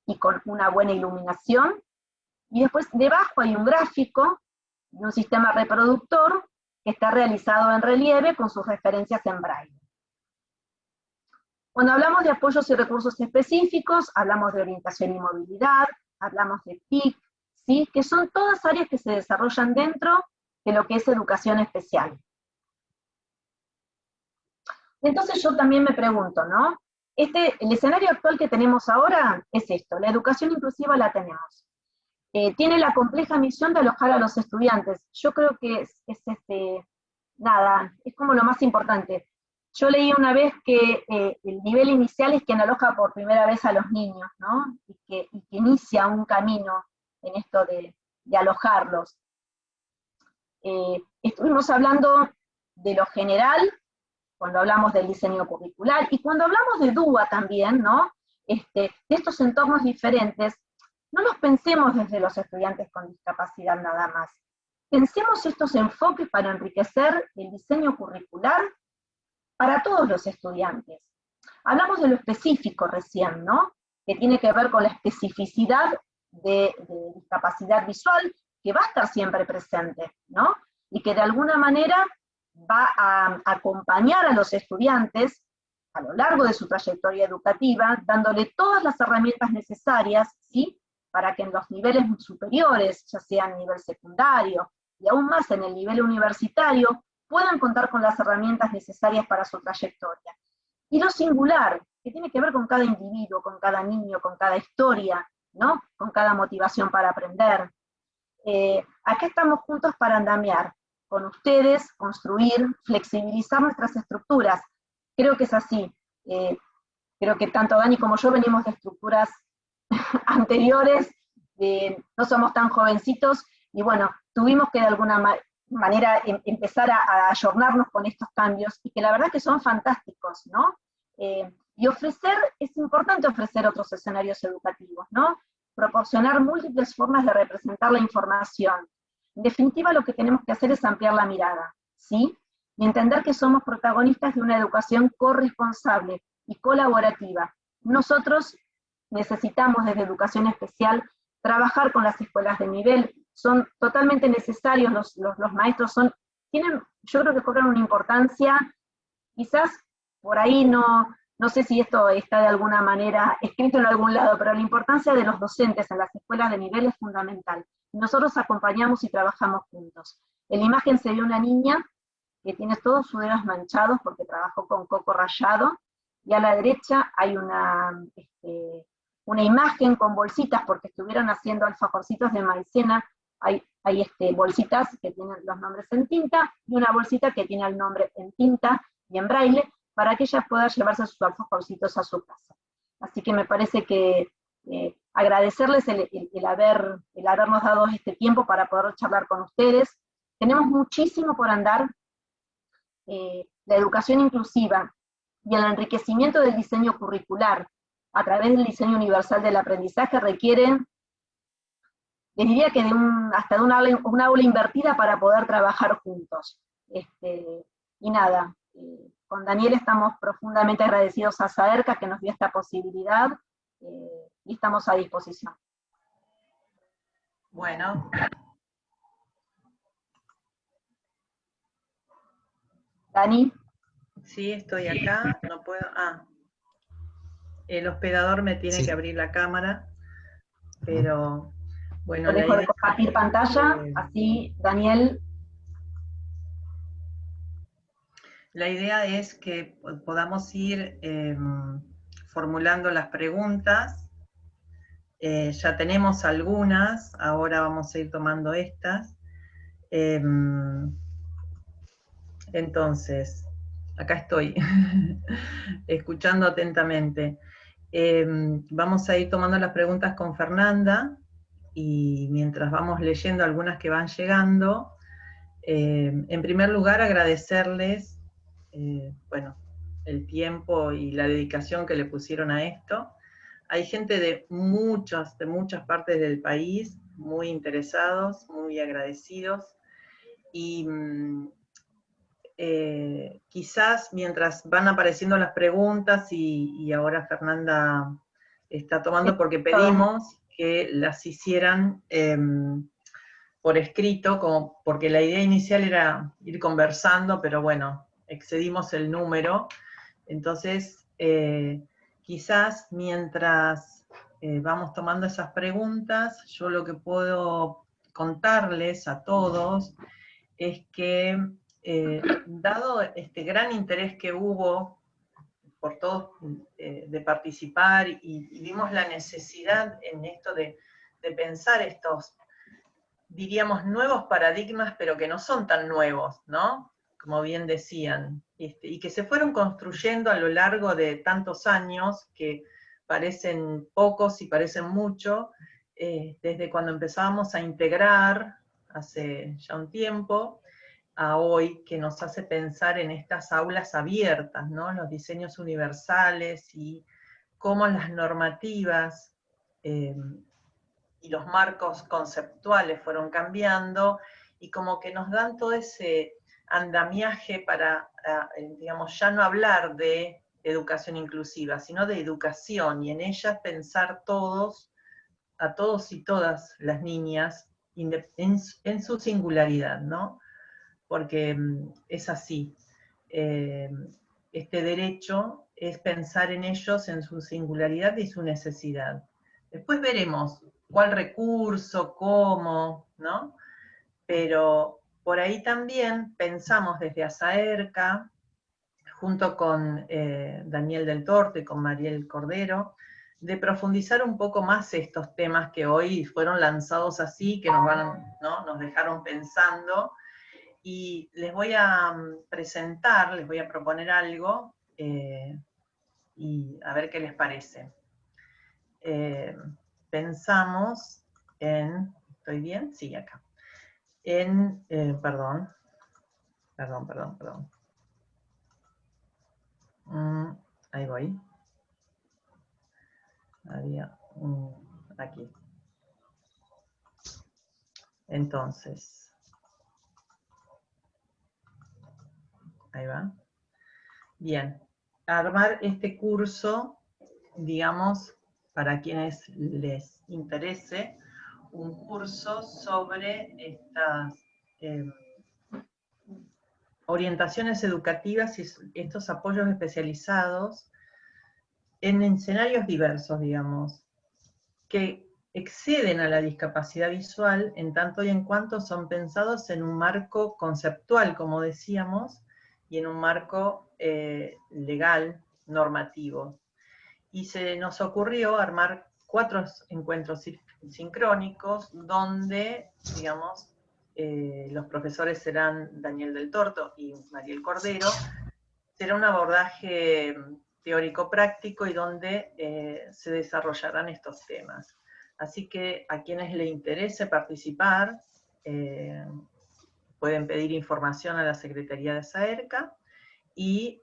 y con una buena iluminación, y después debajo hay un gráfico de un sistema reproductor que está realizado en relieve con sus referencias en braille. Cuando hablamos de apoyos y recursos específicos, hablamos de orientación y movilidad, hablamos de TIC, ¿sí? Que son todas áreas que se desarrollan dentro de lo que es educación especial. Entonces yo también me pregunto, ¿no? El escenario actual que tenemos ahora es esto, la educación inclusiva la tenemos. Tiene la compleja misión de alojar a los estudiantes. Yo creo que es como lo más importante. Yo leí una vez que el nivel inicial es quien aloja por primera vez a los niños, ¿no? Y que inicia un camino en esto de alojarlos. Estuvimos hablando de lo general, cuando hablamos del diseño curricular, y cuando hablamos de DUA también, ¿no? De estos entornos diferentes, no los pensemos desde los estudiantes con discapacidad nada más. Pensemos estos enfoques para enriquecer el diseño curricular para todos los estudiantes. Hablamos de lo específico recién, ¿no? Que tiene que ver con la especificidad de discapacidad visual, que va a estar siempre presente, ¿no? Y que de alguna manera va a acompañar a los estudiantes a lo largo de su trayectoria educativa, dándole todas las herramientas necesarias, ¿sí? Para que en los niveles superiores, ya sea en nivel secundario, y aún más en el nivel universitario, puedan contar con las herramientas necesarias para su trayectoria. Y lo singular, que tiene que ver con cada individuo, con cada niño, con cada historia, ¿no? Con cada motivación para aprender. Acá estamos juntos para andamiar, con ustedes, construir, flexibilizar nuestras estructuras. Creo que es así. Creo que tanto Dani como yo venimos de estructuras anteriores, no somos tan jovencitos, y bueno, tuvimos que de alguna manera empezar a ayornarnos con estos cambios, y que la verdad que son fantásticos, ¿no? Y es importante ofrecer otros escenarios educativos, ¿no? Proporcionar múltiples formas de representar la información. En definitiva, lo que tenemos que hacer es ampliar la mirada, ¿sí? Y entender que somos protagonistas de una educación corresponsable y colaborativa. Nosotros necesitamos desde Educación Especial trabajar con las escuelas de nivel, son totalmente necesarios, los maestros yo creo que cobran una importancia, quizás por ahí no sé si esto está de alguna manera escrito en algún lado, pero la importancia de los docentes en las escuelas de nivel es fundamental. Nosotros acompañamos y trabajamos juntos. En la imagen se ve una niña que tiene todos sus dedos manchados porque trabajó con coco rallado, y a la derecha hay una imagen con bolsitas porque estuvieron haciendo alfajorcitos de maicena. Hay bolsitas que tienen los nombres en tinta, y una bolsita que tiene el nombre en tinta y en braille, para que ella pueda llevarse sus alfajorcitos a su casa. Así que me parece que agradecerles el habernos dado este tiempo para poder charlar con ustedes. Tenemos muchísimo por andar. La educación inclusiva y el enriquecimiento del diseño curricular a través del diseño universal del aprendizaje requieren, les diría que hasta de una aula invertida para poder trabajar juntos. Y nada, con Daniel estamos profundamente agradecidos a SAERCA que nos dio esta posibilidad, y estamos a disposición. Bueno. Dani. Sí, estoy acá, no puedo... el hospedador me tiene que abrir la cámara, pero bueno... Yo dejo de compartir pantalla, así Daniel... La idea es que podamos ir formulando las preguntas. Ya tenemos algunas, ahora vamos a ir tomando estas. Entonces, acá estoy, escuchando atentamente. Vamos a ir tomando las preguntas con Fernanda, y mientras vamos leyendo algunas que van llegando, en primer lugar agradecerles bueno, el tiempo y la dedicación que le pusieron a esto. Hay gente de muchas partes del país muy interesados, muy agradecidos, y quizás mientras van apareciendo las preguntas, y ahora Fernanda está tomando, porque pedimos que las hicieran por escrito, porque la idea inicial era ir conversando, pero bueno, excedimos el número. Entonces, quizás mientras vamos tomando esas preguntas, yo lo que puedo contarles a todos es que, dado este gran interés que hubo por todos de participar, y vimos la necesidad en esto de pensar estos, diríamos, nuevos paradigmas, pero que no son tan nuevos, ¿no? Como bien decían, y que se fueron construyendo a lo largo de tantos años, que parecen pocos y parecen mucho, desde cuando empezábamos a integrar, hace ya un tiempo, a hoy, que nos hace pensar en estas aulas abiertas, ¿no? Los diseños universales, y cómo las normativas y los marcos conceptuales fueron cambiando, y como que nos dan todo ese andamiaje para, digamos, ya no hablar de educación inclusiva, sino de educación, y en ella pensar a todos y todas las niñas en su singularidad, ¿no? Porque es así. Este derecho es pensar en ellos en su singularidad y su necesidad. Después veremos cuál recurso, cómo, ¿no? Pero por ahí también pensamos desde ASAERCA, junto con Daniel del Torto y con Mariel Cordero, de profundizar un poco más estos temas que hoy fueron lanzados así, que nos dejaron pensando, y les voy a presentar, les voy a proponer algo, y a ver qué les parece. pensamos en, ¿estoy bien? Sí, acá. En, perdón. Ahí voy. Había aquí. Entonces, ahí va. Bien, armar este curso, digamos, para quienes les interese, un curso sobre estas orientaciones educativas y estos apoyos especializados en escenarios diversos, digamos, que exceden a la discapacidad visual en tanto y en cuanto son pensados en un marco conceptual, como decíamos, y en un marco legal, normativo. Y se nos ocurrió armar 4 encuentros sincrónicos donde, digamos, los profesores serán Daniel del Torto y Mariel Cordero. Será un abordaje teórico-práctico y donde se desarrollarán estos temas. Así que a quienes les interese participar, pueden pedir información a la Secretaría de SAERCA y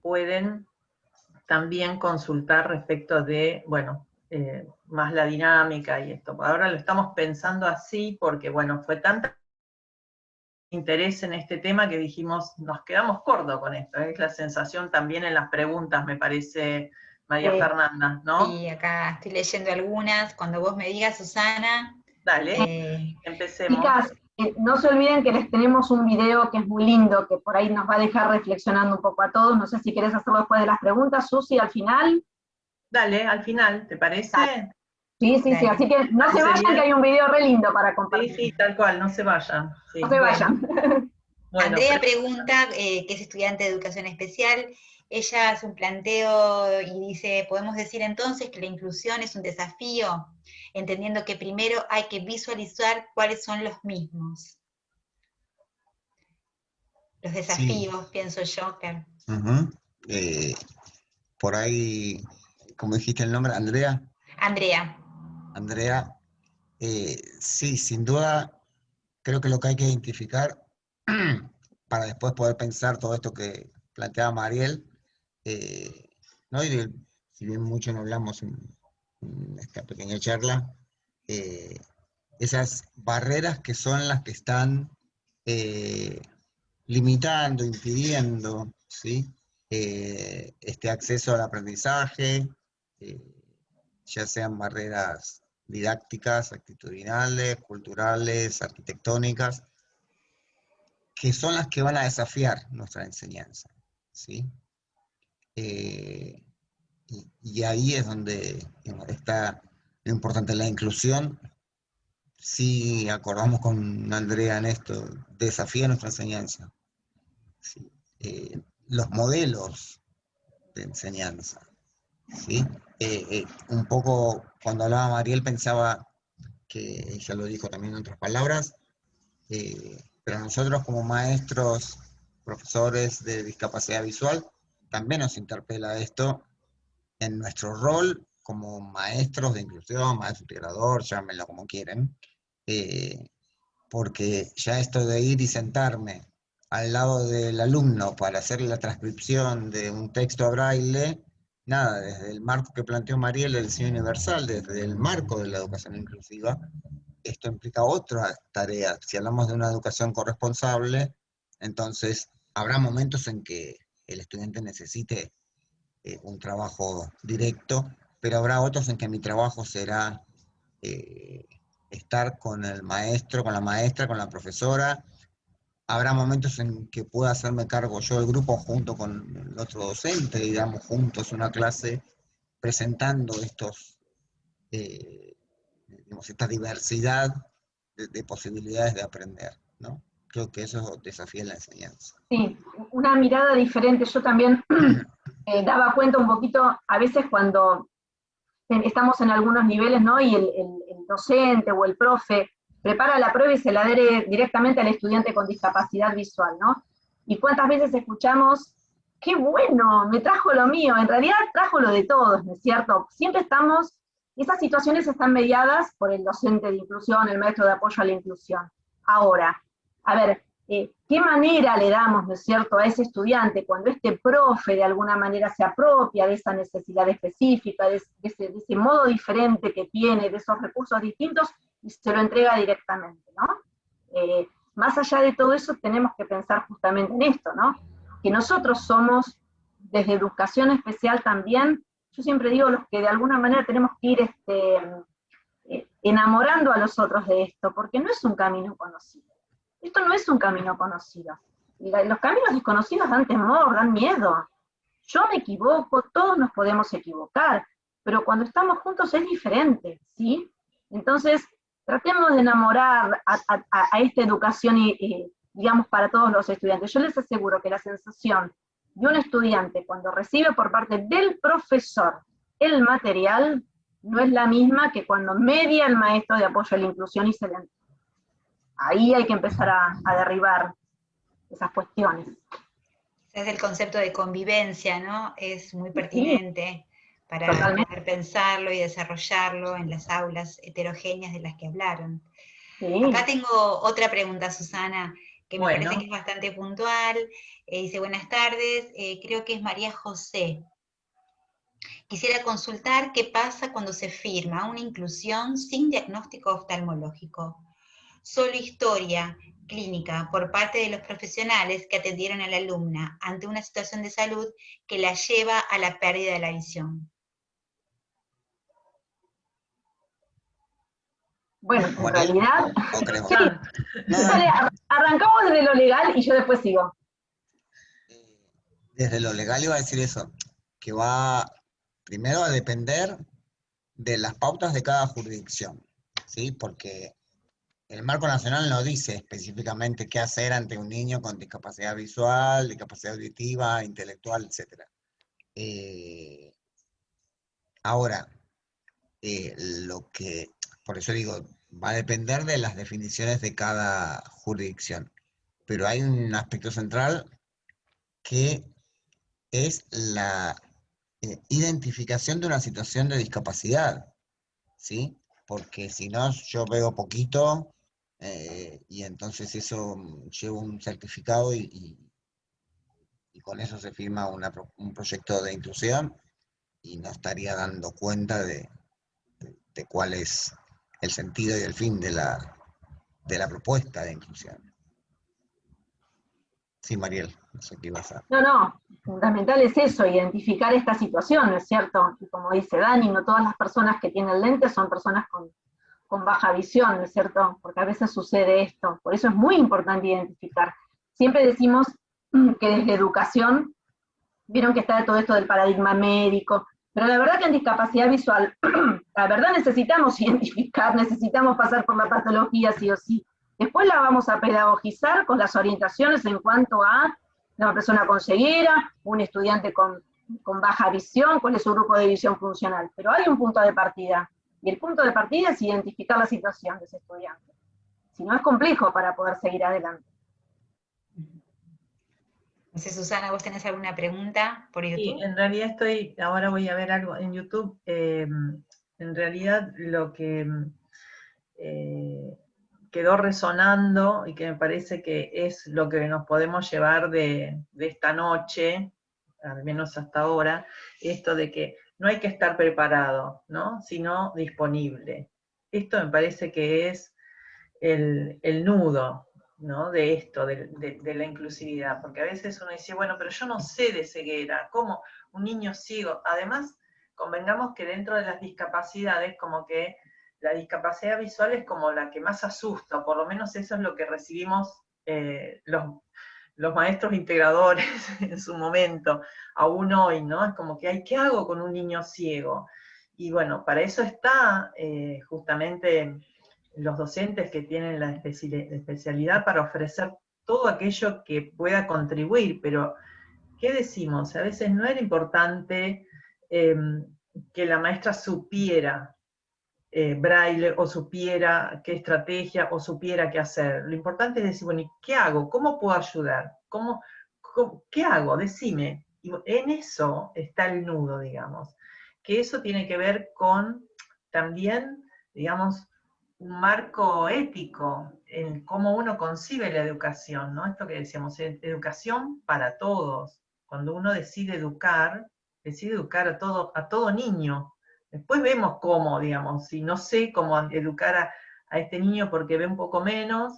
pueden también consultar respecto de, bueno, más la dinámica y esto. Ahora lo estamos pensando así porque, bueno, fue tanto interés en este tema que dijimos, nos quedamos cortos con esto. Es la sensación también en las preguntas, me parece, María Fernanda, ¿no? Sí, acá estoy leyendo algunas. Cuando vos me digas, Susana. Dale, empecemos. Chicas, no se olviden que les tenemos un video que es muy lindo, que por ahí nos va a dejar reflexionando un poco a todos. No sé si querés hacerlo después de las preguntas, Susi, al final. Dale, al final, ¿te parece? Dale. Sí, así que no se vayan, que hay un video re lindo para compartir. Sí, tal cual, no se vayan. Sí, no se vayan. Bueno, Andrea pregunta, que es estudiante de educación especial, ella hace un planteo y dice, ¿podemos decir entonces que la inclusión es un desafío? Entendiendo que primero hay que visualizar cuáles son los mismos. Los desafíos, sí. Pienso yo, claro. Por ahí, ¿cómo dijiste el nombre? ¿Andrea? Andrea, sí, sin duda, creo que lo que hay que identificar para después poder pensar todo esto que planteaba Mariel, ¿no? Y si bien mucho no hablamos en esta pequeña charla, esas barreras que son las que están limitando, impidiendo, ¿sí? Este acceso al aprendizaje, ya sean barreras didácticas, actitudinales, culturales, arquitectónicas, que son las que van a desafiar nuestra enseñanza, ¿sí? Y ahí es donde está lo importante, la inclusión. Sí, acordamos con Andrea en esto, desafía nuestra enseñanza. ¿Sí? Los modelos de enseñanza, ¿sí? Un poco, cuando hablaba Mariel, pensaba que ella lo dijo también en otras palabras, pero nosotros como maestros, profesores de discapacidad visual, también nos interpela esto en nuestro rol como maestros de inclusión, maestro integrador, llámenlo como quieren, porque ya esto de ir y sentarme al lado del alumno para hacerle la transcripción de un texto a braille, nada, desde el marco que planteó Mariel del diseño universal, desde el marco de la educación inclusiva, esto implica otra tarea. Si hablamos de una educación corresponsable, entonces habrá momentos en que el estudiante necesite un trabajo directo, pero habrá otros en que mi trabajo será estar con el maestro, con la maestra, con la profesora. Habrá momentos en que pueda hacerme cargo yo del grupo junto con el otro docente y damos juntos una clase presentando esta diversidad de posibilidades de aprender, ¿no? Creo que eso desafía la enseñanza. Sí, una mirada diferente. Yo también daba cuenta un poquito, a veces cuando estamos en algunos niveles, ¿no? Y el docente o el profe prepara la prueba y se la adhiere directamente al estudiante con discapacidad visual, ¿no? Y cuántas veces escuchamos, qué bueno, me trajo lo mío, en realidad trajo lo de todos, ¿no es cierto? Siempre estamos Esas situaciones están mediadas por el docente de inclusión, el maestro de apoyo a la inclusión. Ahora, a ver, ¿qué manera le damos, ¿no es cierto?, a ese estudiante cuando este profe de alguna manera se apropia de esa necesidad específica, de ese modo diferente que tiene, de esos recursos distintos, y se lo entrega directamente, ¿no? Más allá de todo eso, tenemos que pensar justamente en esto, ¿no? Que nosotros somos, desde educación especial también, yo siempre digo, los que de alguna manera tenemos que ir enamorando a los otros de esto, porque no es un camino conocido. Esto no es un camino conocido. Los caminos desconocidos dan temor, dan miedo. Yo me equivoco, todos nos podemos equivocar, pero cuando estamos juntos es diferente, ¿sí? Entonces, tratemos de enamorar a esta educación, digamos, para todos los estudiantes. Yo les aseguro que la sensación de un estudiante cuando recibe por parte del profesor el material no es la misma que cuando media el maestro de apoyo a la inclusión y se le entrega. Ahí hay que empezar a derribar esas cuestiones. Es el concepto de convivencia, ¿no? Es muy pertinente para poder pensarlo y desarrollarlo en las aulas heterogéneas de las que hablaron. Sí. Acá tengo otra pregunta, Susana, que me parece que es bastante puntual. Dice, buenas tardes, creo que es María José. Quisiera consultar qué pasa cuando se firma una inclusión sin diagnóstico oftalmológico. Solo historia clínica por parte de los profesionales que atendieron a la alumna ante una situación de salud que la lleva a la pérdida de la visión. Bueno, en realidad, Dale, arrancamos desde lo legal y yo después sigo. Desde lo legal iba a decir eso, que va primero a depender de las pautas de cada jurisdicción, ¿sí? Porque el marco nacional no dice específicamente qué hacer ante un niño con discapacidad visual, discapacidad auditiva, intelectual, etc. Ahora, por eso digo, va a depender de las definiciones de cada jurisdicción. Pero hay un aspecto central que es la identificación de una situación de discapacidad, ¿sí? Porque si no, yo veo poquito, y entonces eso lleva un certificado y con eso se firma un proyecto de inclusión y no estaría dando cuenta de cuál es el sentido y el fin de la propuesta de inclusión. Sí, Mariel, no sé qué ibas a... No, fundamental es eso, identificar esta situación, ¿no es cierto? Y como dice Dani, no todas las personas que tienen lentes son personas con baja visión, ¿no es cierto? Porque a veces sucede esto, por eso es muy importante identificar. Siempre decimos que desde educación, vieron que está todo esto del paradigma médico, pero la verdad que en discapacidad visual, la verdad necesitamos identificar, necesitamos pasar por la patología sí o sí. Después la vamos a pedagogizar con las orientaciones en cuanto a una persona con ceguera, un estudiante con baja visión, cuál es su grupo de visión funcional. Pero hay un punto de partida, y el punto de partida es identificar la situación de ese estudiante. Si no, es complejo para poder seguir adelante. No sé, Susana, ¿vos tenés alguna pregunta por YouTube? Sí, en realidad ahora voy a ver algo en YouTube. En realidad lo que quedó resonando y que me parece que es lo que nos podemos llevar de esta noche, al menos hasta ahora, esto de que no hay que estar preparado, ¿no? Sino disponible. Esto me parece que es el nudo, ¿no? De esto, de la inclusividad, porque a veces uno dice, bueno, pero yo no sé de ceguera, ¿cómo un niño ciego? Además, convengamos que dentro de las discapacidades, como que la discapacidad visual es como la que más asusta, o por lo menos eso es lo que recibimos los maestros integradores en su momento, aún hoy, ¿no? Es como que, ¿qué hago con un niño ciego? Y bueno, para eso está justamente los docentes que tienen la especialidad para ofrecer todo aquello que pueda contribuir, pero ¿qué decimos? A veces no era importante que la maestra supiera braille, o supiera qué estrategia, o supiera qué hacer. Lo importante es decir, bueno, ¿y qué hago? ¿Cómo puedo ayudar? ¿Qué hago? Decime. Y en eso está el nudo, digamos. Que eso tiene que ver con también, digamos, un marco ético en cómo uno concibe la educación, ¿no? Esto que decíamos, educación para todos. Cuando uno decide educar a todo niño. Después vemos cómo, digamos, si no sé cómo educar a este niño porque ve un poco menos,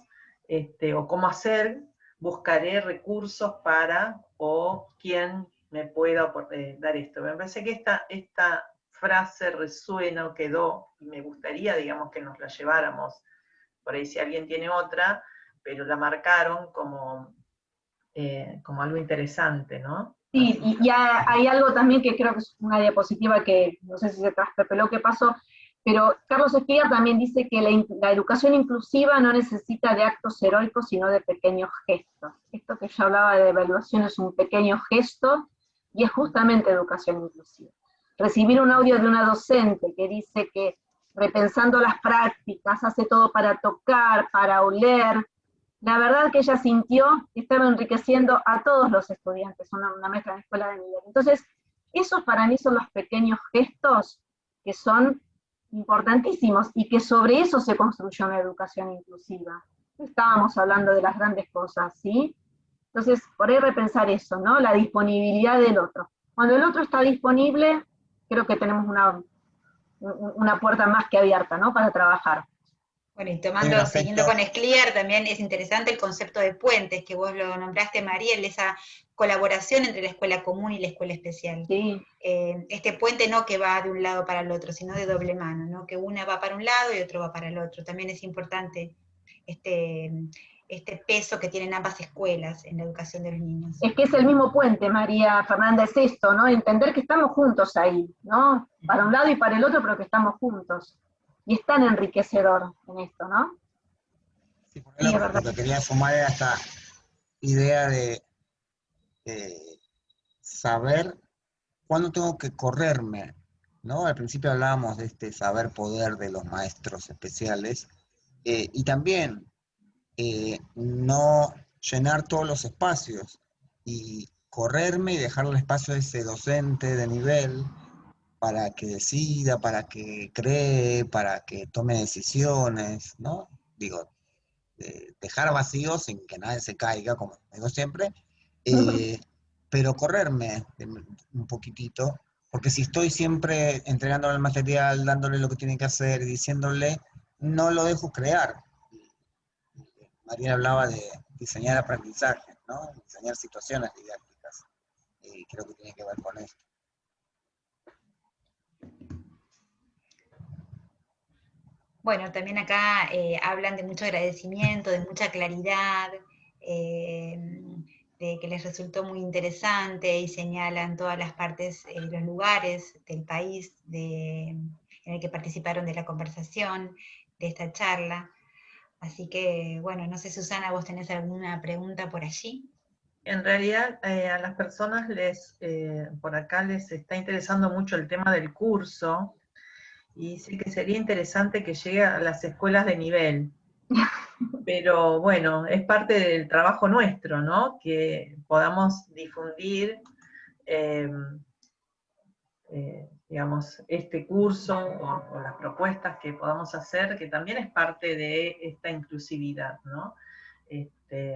o cómo hacer, buscaré recursos para, o quién me pueda dar esto. Me parece que esta frase resuena o quedó, y me gustaría, digamos, que nos la lleváramos, por ahí si alguien tiene otra, pero la marcaron como algo interesante, ¿no? Sí, y hay algo también que creo que es una diapositiva que no sé si se traspapeló qué pasó, pero Carlos Esquilla también dice que la educación inclusiva no necesita de actos heroicos, sino de pequeños gestos. Esto que yo hablaba de evaluación es un pequeño gesto, y es justamente educación inclusiva. Recibir un audio de una docente que dice que repensando las prácticas, hace todo para tocar, para oler. La verdad que ella sintió que estaba enriqueciendo a todos los estudiantes, una maestra de escuela de nivel. Entonces, esos para mí son los pequeños gestos que son importantísimos y que sobre eso se construyó una educación inclusiva. No estábamos hablando de las grandes cosas, ¿sí? Entonces, por ahí repensar eso, ¿no? La disponibilidad del otro. Cuando el otro está disponible, creo que tenemos una puerta más que abierta, ¿no? Para trabajar. Bueno, y siguiendo con Escliar, también es interesante el concepto de puentes, que vos lo nombraste, Mariel, esa colaboración entre la escuela común y la escuela especial. Sí. Este puente no que va de un lado para el otro, sino de doble mano, ¿no? Que una va para un lado y otro va para el otro. También es importante este peso que tienen ambas escuelas en la educación de los niños. Es que es el mismo puente, María Fernanda, es esto, ¿no? Entender que estamos juntos ahí, ¿no? Para un lado y para el otro, pero que estamos juntos. Y es tan enriquecedor en esto, ¿no? Sí, lo que quería sumar era esta idea de saber cuándo tengo que correrme, ¿no? Al principio hablábamos de este saber poder de los maestros especiales, y también no llenar todos los espacios, y correrme y dejarle espacio a ese docente de nivel para que decida, para que cree, para que tome decisiones, ¿no? Digo, dejar vacío sin que nadie se caiga, como digo siempre, pero correrme un poquitito, porque si estoy siempre entregándole el material, dándole lo que tiene que hacer, diciéndole, no lo dejo crear. María hablaba de diseñar aprendizaje, ¿no? Diseñar situaciones didácticas, y creo que tiene que ver con esto. Bueno, también acá hablan de mucho agradecimiento, de mucha claridad, de que les resultó muy interesante, y señalan todas las partes, los lugares del país en el que participaron de la conversación, de esta charla. Así que, bueno, no sé, Susana, ¿vos tenés alguna pregunta por allí? En realidad, a las personas por acá les está interesando mucho el tema del curso, y sí que sería interesante que llegue a las escuelas de nivel. Pero bueno, es parte del trabajo nuestro, ¿no? Que podamos difundir, digamos, este curso o las propuestas que podamos hacer, que también es parte de esta inclusividad, ¿no?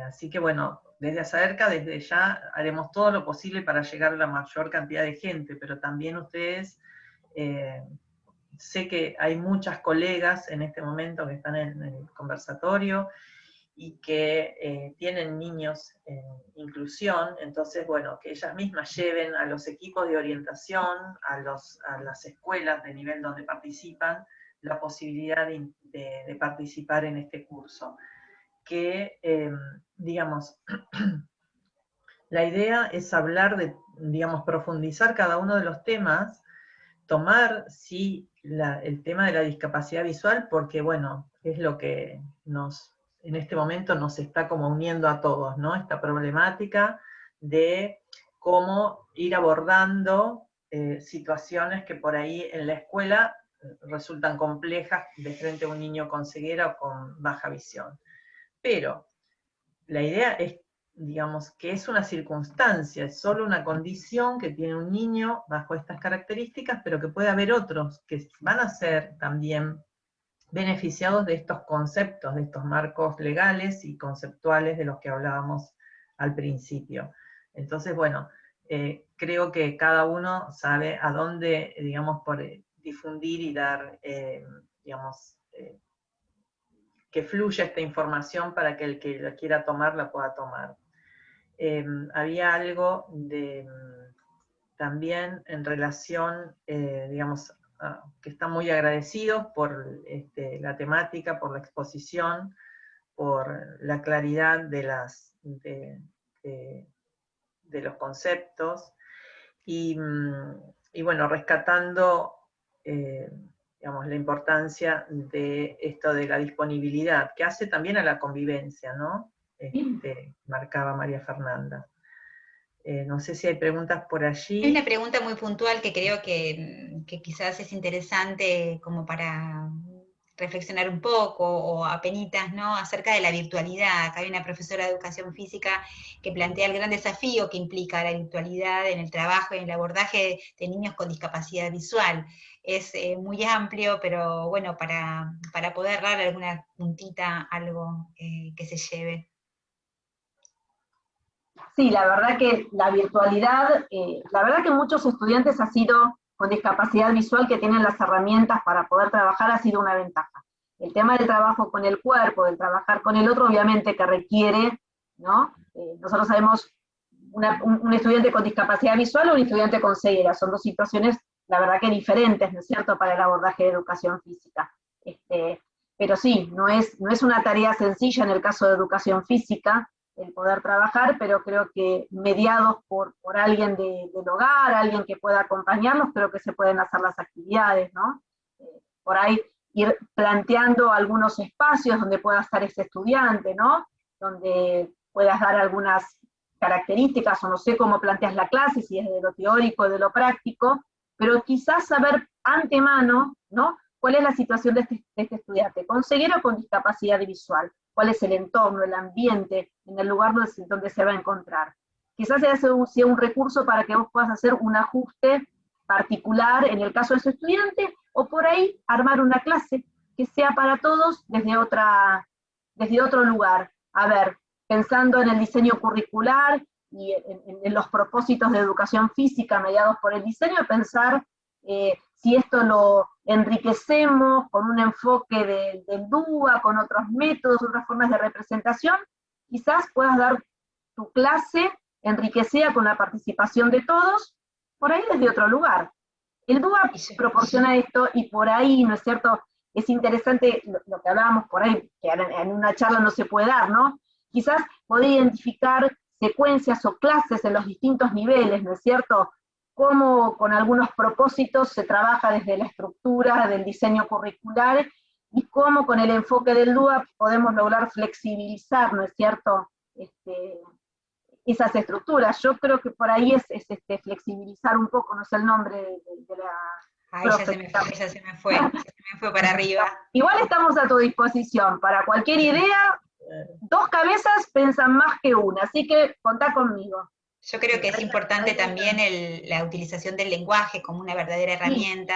Así que bueno, desde Asaerca, desde ya haremos todo lo posible para llegar a la mayor cantidad de gente, pero también ustedes, sé que hay muchas colegas en este momento que están en el conversatorio y que tienen niños en inclusión, entonces, bueno, que ellas mismas lleven a los equipos de orientación, a las escuelas de nivel donde participan, la posibilidad de participar en este curso. Que, digamos, la idea es hablar de, digamos, profundizar cada uno de los temas, tomar, sí, el tema de la discapacidad visual, porque, bueno, es lo que en este momento nos está como uniendo a todos, ¿no? Esta problemática de cómo ir abordando situaciones que por ahí en la escuela resultan complejas de frente a un niño con ceguera o con baja visión. Pero la idea es digamos, que es una circunstancia, es solo una condición que tiene un niño bajo estas características, pero que puede haber otros que van a ser también beneficiados de estos conceptos, de estos marcos legales y conceptuales de los que hablábamos al principio. Entonces, bueno, creo que cada uno sabe a dónde, digamos, por difundir y dar, digamos, que fluya esta información para que el que la quiera tomar la pueda tomar. Había algo de, también en relación, digamos, que están muy agradecidos por la temática, por la exposición, por la claridad de, de los conceptos, y bueno, rescatando digamos, la importancia de esto de la disponibilidad, que hace también a la convivencia, ¿no? Marcaba María Fernanda. No sé si hay preguntas por allí. Hay una pregunta muy puntual que creo que quizás es interesante como para reflexionar un poco, o apenitas, ¿no?, acerca de la virtualidad. Acá hay una profesora de educación física que plantea el gran desafío que implica la virtualidad en el trabajo y en el abordaje de niños con discapacidad visual. Es muy amplio, pero bueno, para poder dar alguna puntita, algo que se lleve. Sí, la verdad que la virtualidad, la verdad que muchos estudiantes ha sido con discapacidad visual que tienen las herramientas para poder trabajar, ha sido una ventaja. El tema del trabajo con el cuerpo, del trabajar con el otro, obviamente que requiere, ¿no? Nosotros sabemos un estudiante con discapacidad visual o un estudiante con ceguera, son dos situaciones, la verdad que diferentes, ¿no es cierto?, para el abordaje de educación física. Pero sí, no es una tarea sencilla en el caso de educación física, el poder trabajar, pero creo que mediados por alguien del hogar, alguien que pueda acompañarlos, creo que se pueden hacer las actividades, ¿no? Por ahí ir planteando algunos espacios donde pueda estar ese estudiante, ¿no? Donde puedas dar algunas características, o no sé cómo planteas la clase, si es de lo teórico o de lo práctico, pero quizás saber antemano, ¿no?, cuál es la situación de este estudiante, con ceguera o con discapacidad visual, cuál es el entorno, el ambiente, en el lugar donde se va a encontrar. Quizás sea un recurso para que vos puedas hacer un ajuste particular en el caso de su estudiante, o por ahí armar una clase que sea para todos desde otro lugar. A ver, pensando en el diseño curricular y en los propósitos de educación física mediados por el diseño, pensar si esto lo enriquecemos con un enfoque del DUA, con otros métodos, otras formas de representación, quizás puedas dar tu clase enriquecida con la participación de todos, por ahí desde otro lugar. El DUA proporciona esto, y por ahí, ¿no es cierto?, es interesante lo que hablábamos por ahí, que en una charla no se puede dar, ¿no? Quizás poder identificar secuencias o clases en los distintos niveles, ¿no es cierto?, cómo con algunos propósitos se trabaja desde la estructura del diseño curricular, y cómo con el enfoque del DUA podemos lograr flexibilizar, ¿no es cierto?, esas estructuras. Yo creo que por ahí es flexibilizar un poco, no sé el nombre de la... Ella se me fue para arriba. Igual estamos a tu disposición, para cualquier idea, dos cabezas piensan más que una, así que contá conmigo. Yo creo que es importante también la utilización del lenguaje como una verdadera herramienta,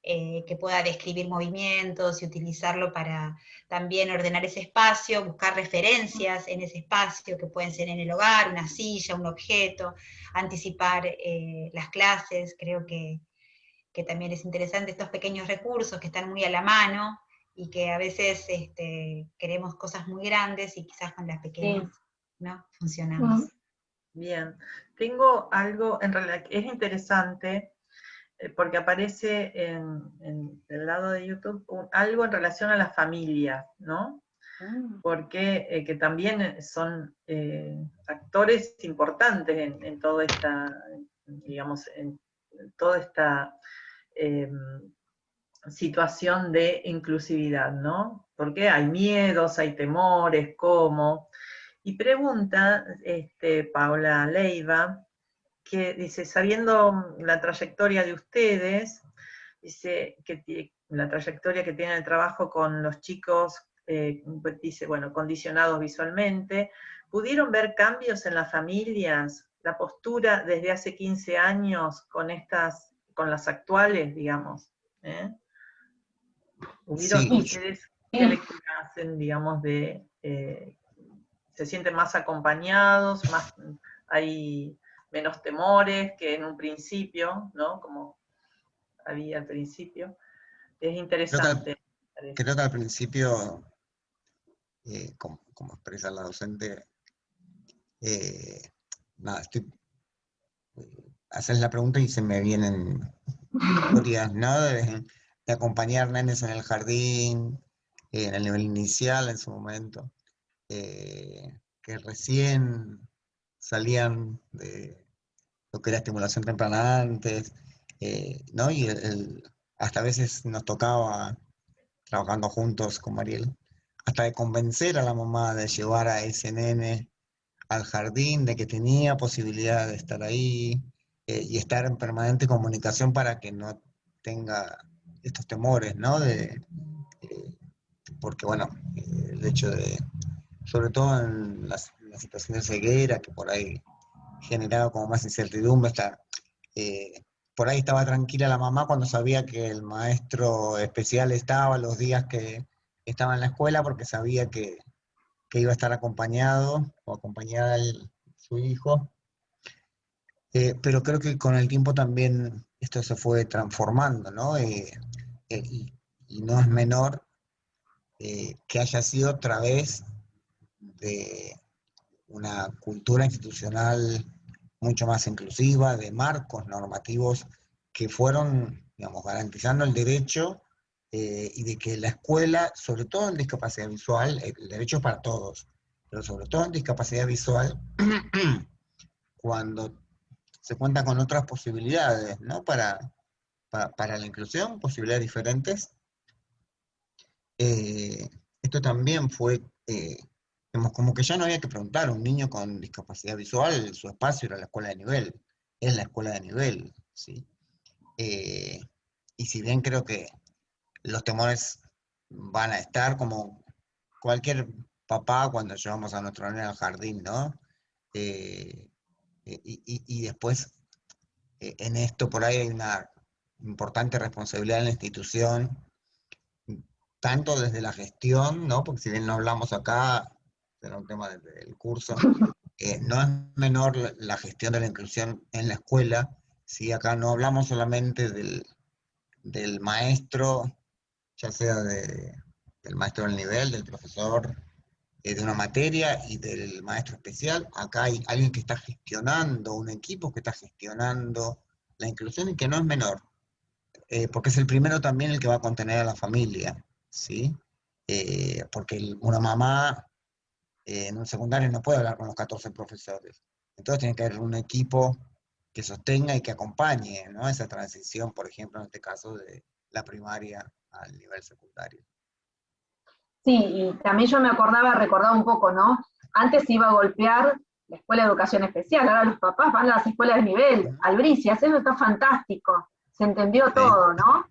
que pueda describir movimientos y utilizarlo para también ordenar ese espacio, buscar referencias en ese espacio, que pueden ser en el hogar, una silla, un objeto, anticipar las clases. Creo que también es interesante estos pequeños recursos que están muy a la mano, y que a veces queremos cosas muy grandes y quizás con las pequeñas, ¿no?, funcionamos. Bien, tengo algo, en realidad, es interesante, porque aparece en el lado de YouTube algo en relación a la familia, ¿no? Porque que también son actores importantes en toda esta, digamos, en toda esta situación de inclusividad, ¿no? Porque hay miedos, hay temores, ¿cómo? Y pregunta Paula Leiva, que dice, sabiendo la trayectoria de ustedes, dice que la trayectoria que tiene el trabajo con los chicos dice, bueno, condicionados visualmente. ¿Pudieron ver cambios en las familias, la postura desde hace 15 años con las actuales, digamos? ¿Hubieron Sí, ustedes qué lectura hacen, digamos, se sienten más acompañados, hay menos temores que en un principio, ¿no? Como había al principio? Es interesante. creo que al principio, como expresa la docente, nada, haces la pregunta y se me vienen historias, ¿no? De acompañar nenes en el jardín, en el nivel inicial en su momento, que recién salían de lo que era estimulación temprana antes, ¿no? Y hasta a veces nos tocaba, trabajando juntos con Mariel, hasta de convencer a la mamá de llevar a ese nene al jardín, de que tenía posibilidad de estar ahí, y estar en permanente comunicación para que no tenga estos temores, ¿no? Porque bueno, el hecho de, sobre todo en la situación de ceguera, que por ahí generaba como más incertidumbre, por ahí estaba tranquila la mamá cuando sabía que el maestro especial estaba los días que estaba en la escuela, porque sabía que iba a estar acompañado o acompañada su hijo. Pero creo que con el tiempo también esto se fue transformando, ¿no? Y no es menor que haya sido a través de una cultura institucional mucho más inclusiva, de marcos normativos que fueron, digamos, garantizando el derecho, y de que la escuela, sobre todo en discapacidad visual, el derecho es para todos, pero sobre todo en discapacidad visual, cuando se cuenta con otras posibilidades, ¿no? Para la inclusión, posibilidades diferentes. Esto también fue, digamos, como que ya no había que preguntar a un niño con discapacidad visual, su espacio era la escuela de nivel, es la escuela de nivel, ¿sí? Y si bien creo que los temores van a estar, como cualquier papá cuando llevamos a nuestro niño al jardín, ¿no? Y después, en esto por ahí hay una importante responsabilidad en la institución, tanto desde la gestión, ¿no? Porque si bien no hablamos acá, será un tema del curso, no es menor la gestión de la inclusión en la escuela, si acá no hablamos solamente del maestro, ya sea del maestro del nivel, del profesor de una materia y del maestro especial. Acá hay alguien que está gestionando, un equipo que está gestionando la inclusión y que no es menor, porque es el primero también el que va a contener a la familia, ¿sí? Porque una mamá en un secundario no puede hablar con los 14 profesores. Entonces tiene que haber un equipo que sostenga y que acompañe, ¿no? Esa transición, por ejemplo, en este caso, de la primaria al nivel secundario. Sí, y también yo recordaba un poco, ¿no? Antes iba a golpear la escuela de educación especial, ahora los papás van a las escuelas de nivel, albricias, eso está fantástico, se entendió todo, ¿no?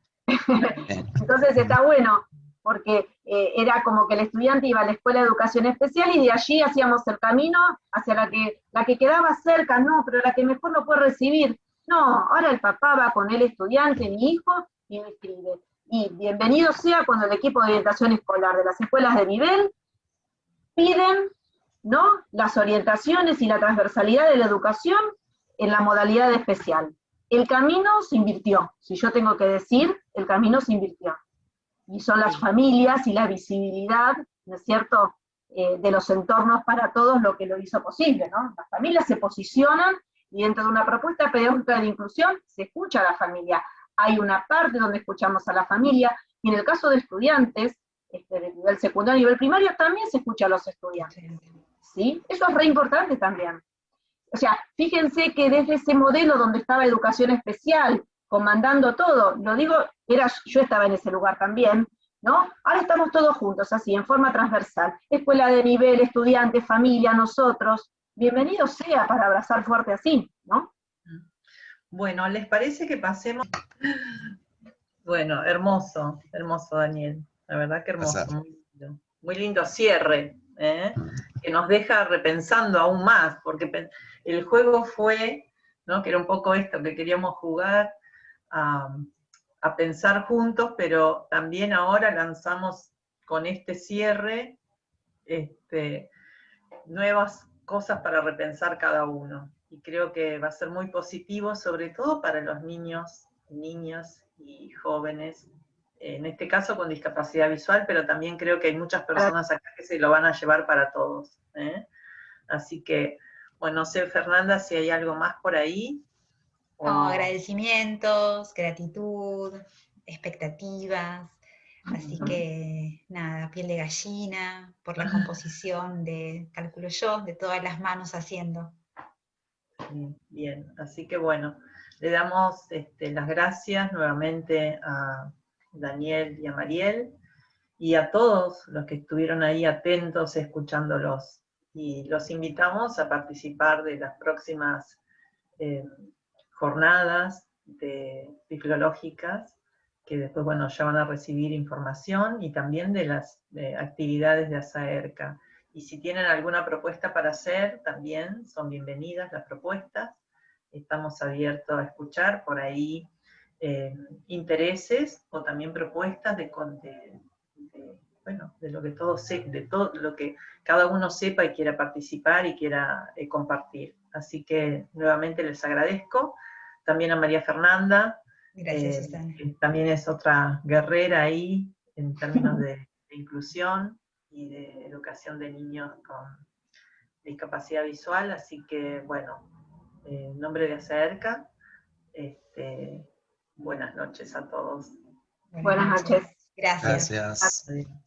Entonces está bueno, porque era como que el estudiante iba a la escuela de educación especial y de allí hacíamos el camino hacia la que quedaba cerca, no, pero la que mejor lo puede recibir. No, ahora el papá va con el estudiante, mi hijo, y me escribe. Y bienvenido sea cuando el equipo de orientación escolar de las escuelas de nivel piden, ¿no?, las orientaciones y la transversalidad de la educación en la modalidad especial. El camino se invirtió, si yo tengo que decir, el camino se invirtió. Y son las familias y la visibilidad, ¿no es cierto?, de los entornos para todos lo que lo hizo posible, ¿no? Las familias se posicionan y dentro de una propuesta pedagógica de inclusión se escucha a la familia. Hay una parte donde escuchamos a la familia, y en el caso de estudiantes, de nivel secundario y nivel primario, también se escucha a los estudiantes, ¿sí? Eso es re importante también. O sea, fíjense que desde ese modelo donde estaba educación especial, comandando todo, lo digo, yo estaba en ese lugar también, ¿no? Ahora estamos todos juntos, así, en forma transversal. Escuela de nivel, estudiantes, familia, nosotros. Bienvenido sea para abrazar fuerte así, ¿no? Bueno, ¿les parece que pasemos? Bueno, hermoso, hermoso, Daniel. La verdad que hermoso, muy lindo. muy lindo cierre, que nos deja repensando aún más, porque el juego fue, ¿no?, que era un poco esto, que queríamos jugar a pensar juntos, pero también ahora lanzamos con este cierre nuevas cosas para repensar cada uno. Y creo que va a ser muy positivo, sobre todo para los niños, niñas y jóvenes, en este caso con discapacidad visual, pero también creo que hay muchas personas acá que se lo van a llevar para todos. Así que, bueno, no sé, Fernanda, si hay algo más por ahí. No, agradecimientos, gratitud, expectativas. Así que nada, piel de gallina por la composición de, calculo yo, de todas las manos haciendo. Bien, así que bueno, le damos las gracias nuevamente a Daniel y a Mariel y a todos los que estuvieron ahí atentos escuchándolos. Y los invitamos a participar de las próximas jornadas bibliológicas, que después, bueno, ya van a recibir información, y también de las actividades de ASAERCA. Y si tienen alguna propuesta para hacer, también son bienvenidas las propuestas. Estamos abiertos a escuchar por ahí intereses o también propuestas de lo que de todo lo que cada uno sepa y quiera participar y quiera compartir. Así que nuevamente les agradezco. También a María Fernanda, gracias, Susana, que también es otra guerrera ahí en términos de inclusión y de educación de niños con discapacidad visual. Así que, bueno, en nombre de ASAERCA, buenas noches a todos. Buenas noches. Gracias. Gracias.